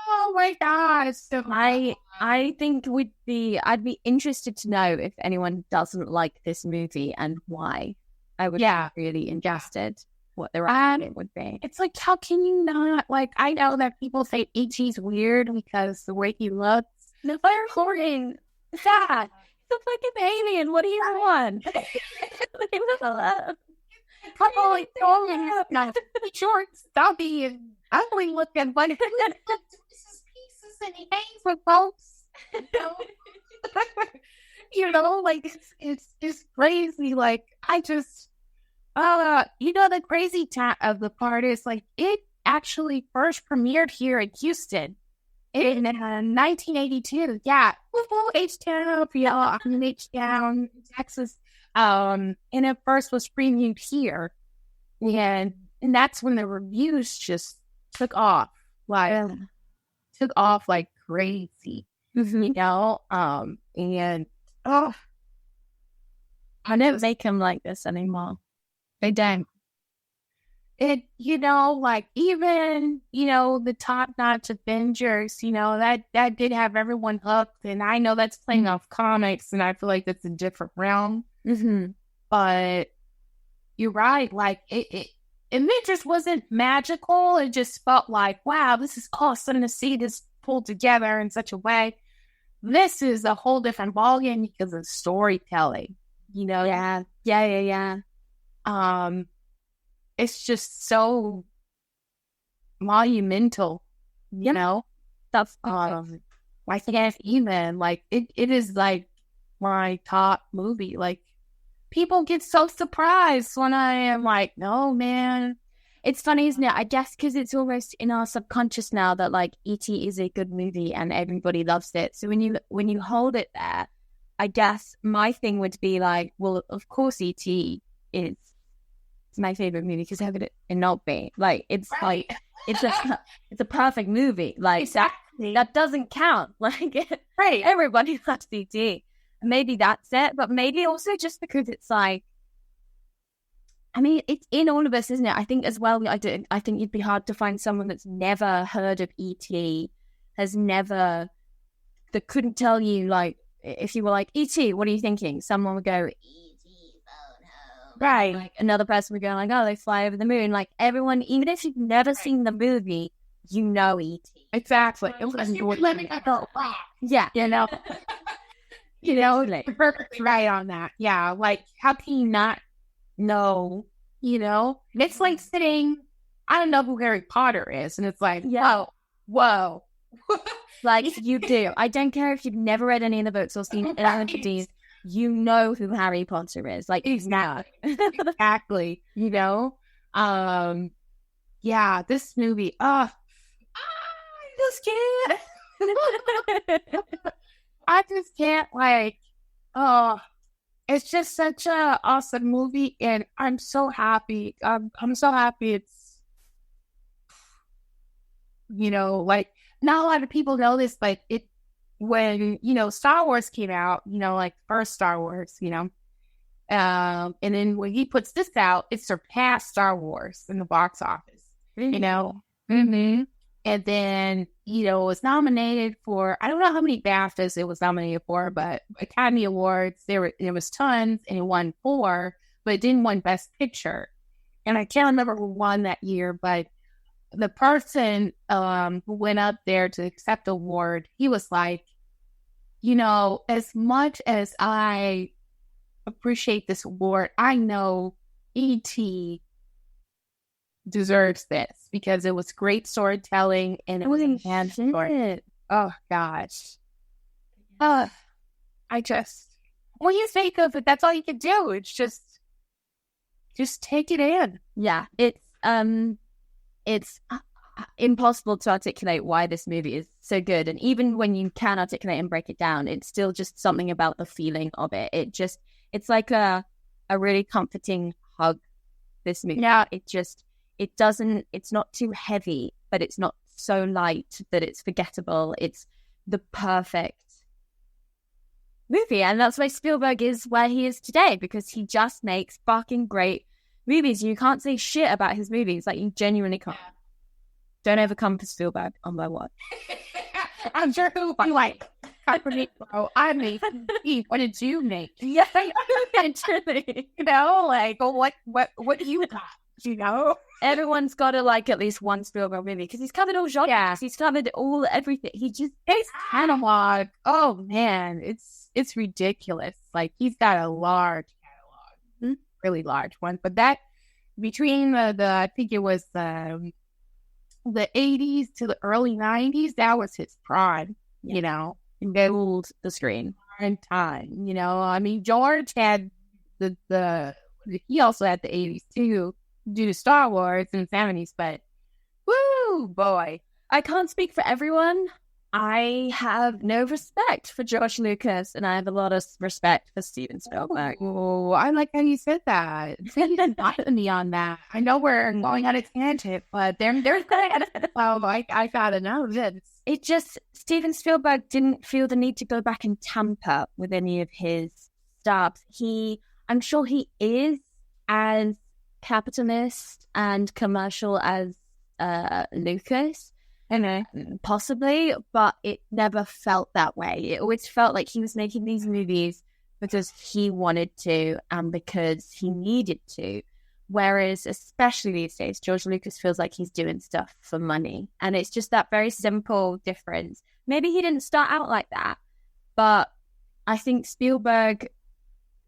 oh my God. So I think I'd be interested to know if anyone doesn't like this movie and why. I would be really interested what their opinion would be. It's like, how can you not, like, I know that people say E.T.'s weird because the way he looks. No, they're recording. Dad, he's a fucking alien. What do you want? Leave us alone. Couple of dogs, short, stubby, and ugly looking, but he pieces and he hangs with folks. You know, like it's crazy. Like I just, you know, the crazy of the part is like it actually first premiered here in Houston in 1982. Yeah, H-Town, H-Town, Texas. And it first was previewed here, and that's when the reviews just took off like crazy, you know. And I don't make them like this anymore. They don't. It, you know, like even, you know, the top-notch Avengers, you know, that did have everyone hooked, and I know that's playing off comics, and I feel like that's a different realm. But you're right, like it just wasn't magical. It just felt like, wow, this is awesome to see this pulled together in such a way. This is a whole different ballgame because of storytelling, you know. Yeah. It's just so monumental, you know. That's I can't even, like, it is like my top movie. Like, people get so surprised when I am like, no, man. It's funny, isn't it? I guess because it's almost in our subconscious now that like E.T. is a good movie and everybody loves it. So when you hold it there, I guess my thing would be like, well, of course E.T. is my favorite movie because how could it not be? Like it's Right. like it's a perfect movie. Like Exactly. that doesn't count. Like Right. everybody loves E.T. Maybe that's it, but maybe also just because it's like, I mean, it's in all of us, isn't it? I think as well, I think it'd be hard to find someone that's never heard of E.T., that couldn't tell you, like, if you were like, E.T., what are you thinking? Someone would go, E.T. photo. Right. Like, another person would go like, oh, they fly over the moon. Like, everyone, even if you've never seen the movie, you know E.T. Exactly. Yeah. You know? You know, you're perfectly right on that. Yeah, like, how can you not know, you know? It's like sitting, I don't know who Harry Potter is, and it's like, whoa. Like, you do. I don't care if you've never read any of the books or seen any of these, you know who Harry Potter is. Like, Exactly. You know? Yeah, this movie, I just can't. I just can't, like, it's just such a awesome movie, and I'm so happy. I'm so happy it's, you know, like, not a lot of people know this, but when, you know, Star Wars came out, you know, like, first Star Wars, you know, and then when he puts this out, it surpassed Star Wars in the box office, you know? And then, you know, it was nominated for, I don't know how many BAFTAs it was nominated for, but Academy Awards, there was tons, and it won 4, but it didn't win Best Picture. And I can't remember who won that year, but the person who went up there to accept the award, he was like, you know, as much as I appreciate this award, I know E.T. deserves this because it was great storytelling and it was enhanced story. Oh gosh. I just, when you think of it, that's all you can do. It's just take it in. Yeah, it's impossible to articulate why this movie is so good. And even when you can articulate and break it down, it's still just something about the feeling of it. It's like a really comforting hug, this movie. Yeah. It's not too heavy, but it's not so light that it's forgettable. It's the perfect movie. And that's why Spielberg is where he is today, because he just makes fucking great movies. You can't say shit about his movies. Like, you genuinely can't. Don't ever come for Spielberg on my watch. I'm sure he'll be like, bro, I made what did you make? Yeah, literally. You know, like, what do you got? You know, everyone's got to like at least one Spielberg movie because he's covered all genres. Yeah. He's covered everything. His catalog. Oh man, it's ridiculous. Like, he's got a large catalog, really large one. But that between the I think it was the 80s to the early 90s, that was his prime. Yeah. You know, and ruled the screen in time. You know, I mean, George had he also had the 80s too, due to Star Wars in the 70s, but woo boy. I can't speak for everyone. I have no respect for George Lucas, and I have a lot of respect for Steven Spielberg. Oh, I like how you said that. Fight me on that. I know we're going on a tangent, but there's I gotta know this. It just, Steven Spielberg didn't feel the need to go back and tamper with any of his stuff. I'm sure he is as capitalist and commercial as Lucas, possibly, but it never felt that way. It always felt like he was making these movies because he wanted to and because he needed to, whereas especially these days George Lucas feels like he's doing stuff for money, and it's just that very simple difference. Maybe he didn't start out like that, but I think Spielberg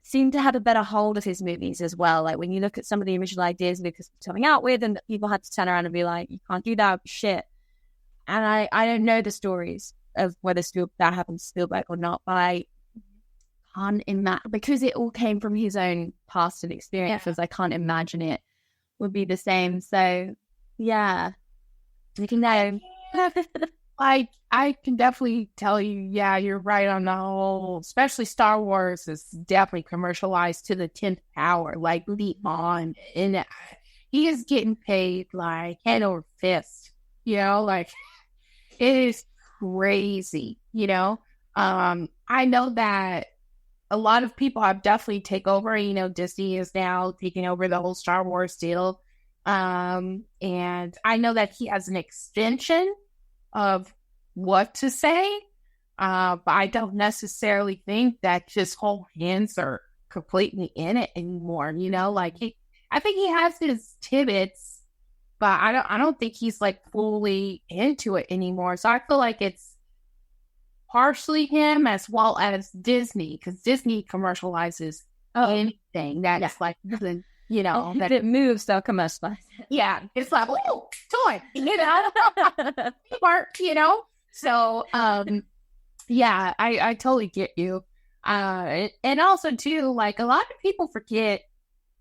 seemed to have a better hold of his movies as well. Like, when you look at some of the original ideas Lucas was coming out with, and that people had to turn around and be like, you can't do that shit. And I don't know the stories of whether that happened to Spielberg or not, but I can't imagine, because it all came from his own past and experiences. I can't imagine it would be the same. So, yeah. You can know. Like, I can definitely tell you, yeah, you're right on the whole, especially Star Wars is definitely commercialized to the 10th power, like beyond. And he is getting paid like head over fist, you know, like it is crazy, you know. I know that a lot of people have definitely taken over, you know, Disney is now taking over the whole Star Wars deal. And I know that he has an extension of what to say, but I don't necessarily think that his whole hands are completely in it anymore. You know, like I think he has his tidbits, but I don't think he's like fully into it anymore. So I feel like it's partially him as well as Disney, because Disney commercializes anything that's like, you know, if it moves, they'll commercialize it. Yeah, it's like, oh, toy, you know, smart, you know. So, yeah, I totally get you. And also too, like, a lot of people forget,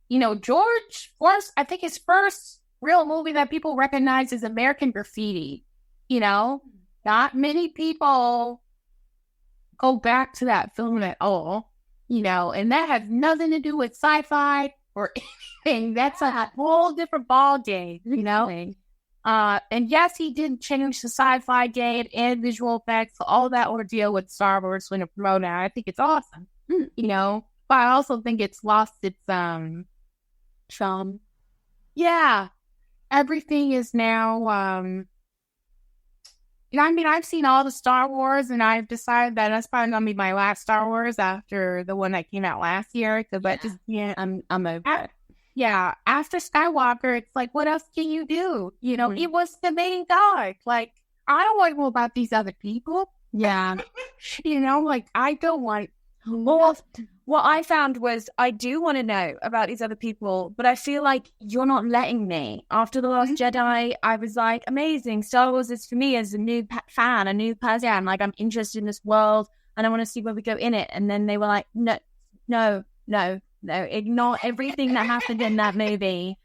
you know, George was, I think his first real movie that people recognize is American Graffiti. You know, not many people go back to that film at all, you know, and that has nothing to do with sci-fi or anything. That's a whole different ball game, you know. And yes, he did change the sci-fi game and visual effects, all that ordeal with Star Wars when it promoted. I think it's awesome, you know. But I also think it's lost its charm. Yeah, everything is now. You know, I mean, I've seen all the Star Wars, and I've decided that that's probably gonna be my last Star Wars after the one that came out last year. But just I'm over it. Yeah, after Skywalker, it's like, what else can you do? You know, it was the main guy. Like, I don't want to know about these other people. Yeah, you know, like I don't want. Well, what I found was I do want to know about these other people, but I feel like you're not letting me. After The Last Jedi, I was like, amazing. Star Wars is for me as a new fan, a new person. Like, I'm interested in this world and I want to see where we go in it. And then they were like, no, ignore everything that happened in that movie.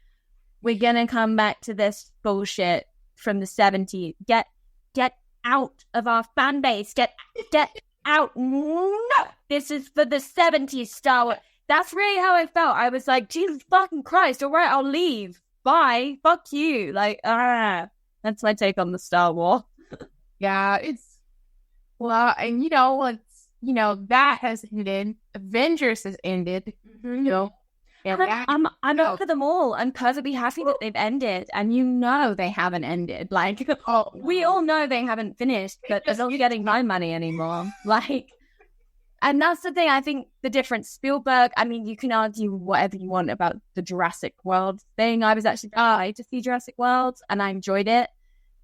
We're going to come back to this bullshit from the 70s. Get out of our fan base. Get out. No, this is for the 70s Star Wars. That's really how I felt. I was like, Jesus fucking Christ, all right, I'll leave, bye, fuck you. Like, that's my take on the Star Wars. Yeah, it's, well, and you know, that has ended. Avengers has ended, you know, And I'm up for them all. I'm perfectly happy that they've ended, and they haven't ended. Like, we all know they haven't finished, but they're not getting my money anymore. Like, and that's the thing. I think the difference. Spielberg. I mean, you can argue whatever you want about the Jurassic World thing. I was actually excited to see Jurassic World, and I enjoyed it.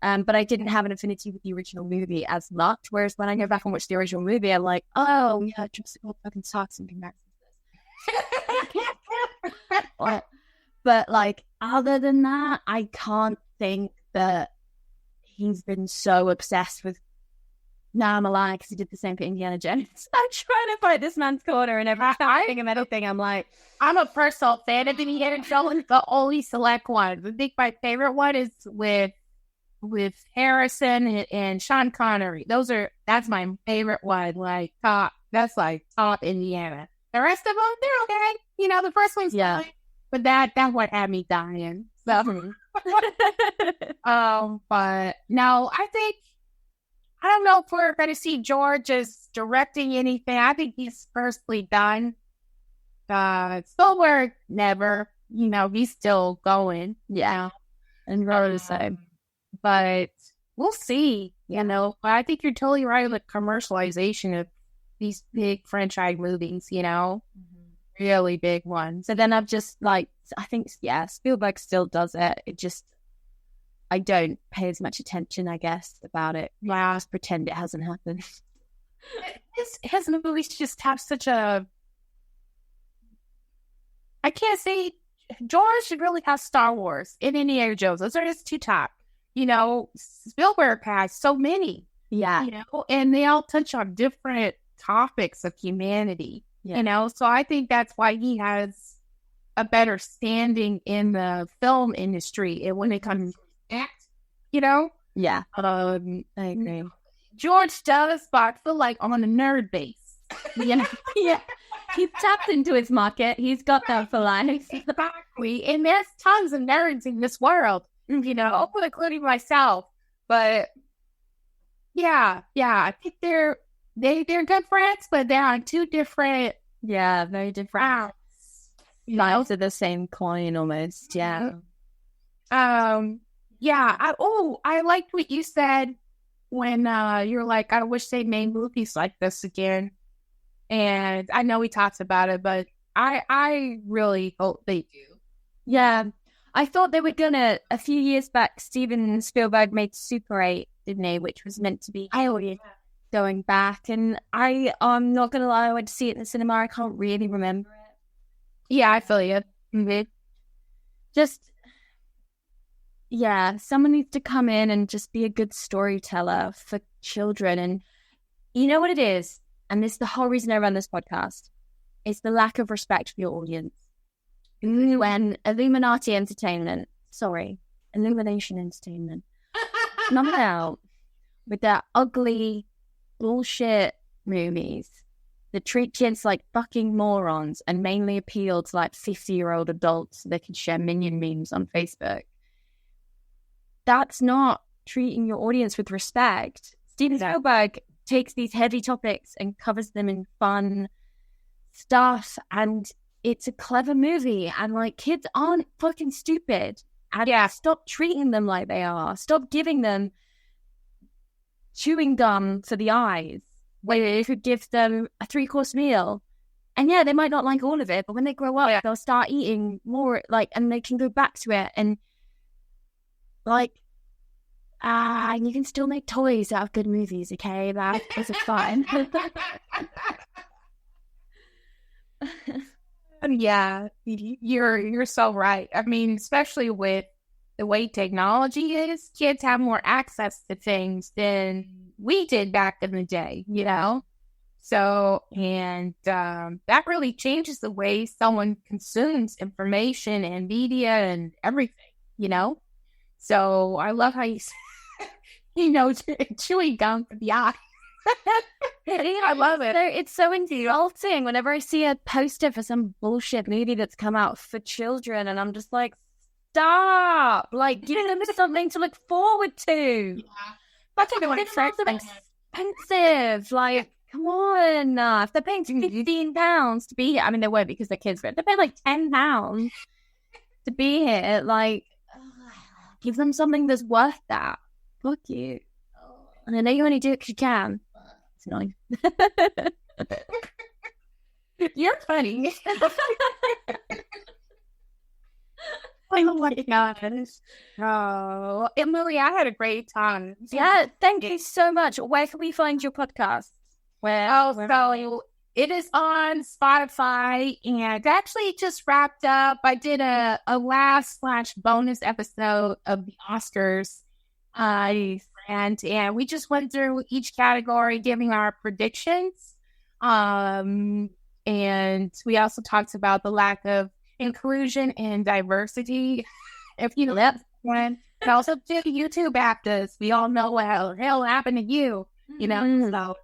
But I didn't have an affinity with the original movie as much. Whereas when I go back and watch the original movie, I'm like, oh yeah, Jurassic World fucking sucks and back. But like, other than that, I can't think that he's been so obsessed with Now I'm Alive, because he did the same for Indiana Jones. I'm trying to fight this man's corner, and every time I think of anything, I'm like, I'm a personal fan of Indiana Jones, the only select one. I think my favorite one is with Harrison and Sean Connery. That's my favorite one. Like top Indiana. The rest of them, they're okay. You know, the first one's fine, but that one had me dying. So, but no, I don't know if we're going to see George as directing anything. I think he's firstly done. Spielberg never. You know, he's still going. Yeah, and rather the same. But we'll see. You know, I think you're totally right with commercialization of these big franchise movies, you know, really big ones. So then I've just I think, Spielberg still does it. It just, I don't pay as much attention, I guess, about it. I just pretend it hasn't happened. His movies just have such a, I can't say, George really has Star Wars and Indiana Jones. Those are his two top. You know, Spielberg has so many. Yeah. You know, and they all touch on different topics of humanity, you know, so I think that's why he has a better standing in the film industry and when it comes to act, you know. Yeah, I agree. George does, but I feel like on a nerd base, you know. Yeah, he's tapped into his market. He's got that for life. Exactly, and there's tons of nerds in this world, you know, including myself. But yeah, I think they're good friends, but they're on two different, very different sides of the same coin almost. Yeah. I liked what you said when you're like, I wish they made movies like this again. And I know we talked about it, but I really hope they do. Yeah, I thought they were gonna. A few years back, Steven Spielberg made Super 8, didn't he? Which was meant to be going back, and I'm not gonna lie, I went to see it in the cinema. I can't really remember it. Yeah, I feel you. Just, someone needs to come in and just be a good storyteller for children. And you know what it is, and this is the whole reason I run this podcast. It's the lack of respect for your audience. When Illumination Entertainment come out with their ugly bullshit movies that treat kids like fucking morons and mainly appeal to like 50-year-old adults so they can share minion memes on Facebook. That's not treating your audience with respect. Steven Spielberg takes these heavy topics and covers them in fun stuff, and it's a clever movie, and like, kids aren't fucking stupid. And stop treating them like they are. Stop giving them chewing gum for the eyes, where you could give them a 3-course meal. And they might not like all of it, but when they grow up, they'll start eating more, and they can go back to it. And you can still make toys out of good movies, okay? That is fine. Yeah, you're so right. I mean, especially with the way technology is, kids have more access to things than we did back in the day, you know? So, and that really changes the way someone consumes information and media and everything, you know? So I love how you chewing gum for the eye. I love it. It's so insulting whenever I see a poster for some bullshit movie that's come out for children, and I'm just like, stop! Like, give them something to look forward to. That's a good one. It's expensive. Like, Come on. If they're paying £15 to be here, I mean, they won't because they're kids, but if they pay like £10 to be here, like, give them something that's worth that. Fuck you. And I know you only do it because you can. It's annoying. You're funny. Oh my gosh. Oh, Emily, I had a great time. Yeah, thank you so much. Where can we find your podcast? So it is on Spotify, and actually it just wrapped up. I did a last/bonus episode of the Oscars. And we just went through each category giving our predictions. And we also talked about the lack of inclusion and diversity. If you left one, and also did YouTube BAFTAs. We all know what hell happened to you, you know.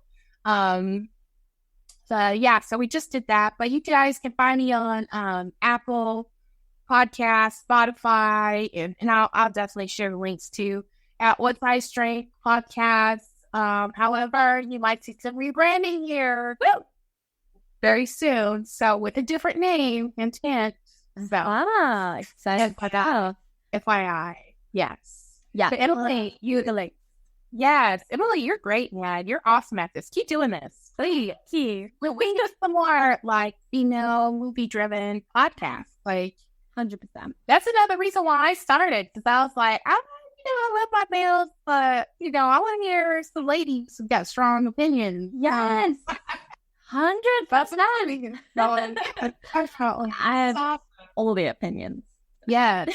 So we just did that. But you guys can find me on Apple Podcasts, Spotify, and I'll definitely share the links too at What's My Strength Podcast. However, you might see some rebranding here very soon. So with a different name and tint. So excited for that. FYI. Yes. Yeah. But Emily, yes. Emily, you're great, man. You're awesome at this. Keep doing this. Please. We need some more like female movie driven podcasts. Like 100%. That's another reason why I started. Because I was like, I love my males, but I want to hear some ladies who got strong opinions. Yes. 100%. I have all the opinions. Yes.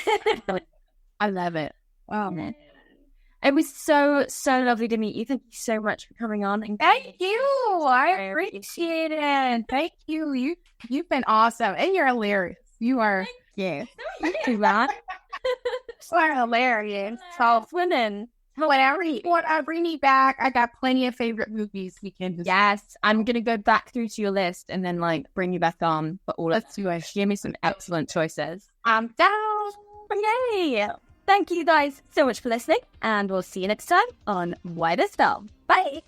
I love it. Wow. It was so lovely to meet you. Thank you so much for coming on. And thank you. I appreciate it. Thank you. You've been awesome. And you're hilarious. You are. Thank you. Thank you, man. You are hilarious. So winning. Whenever you want to bring me back, I got plenty of favorite movies we can discuss. Yes, I'm going to go back through to your list and then bring you back on. But let's do it. Give me some excellent choices. I'm down. Yay. Thank you guys so much for listening, and we'll see you next time on Why This Film. Bye.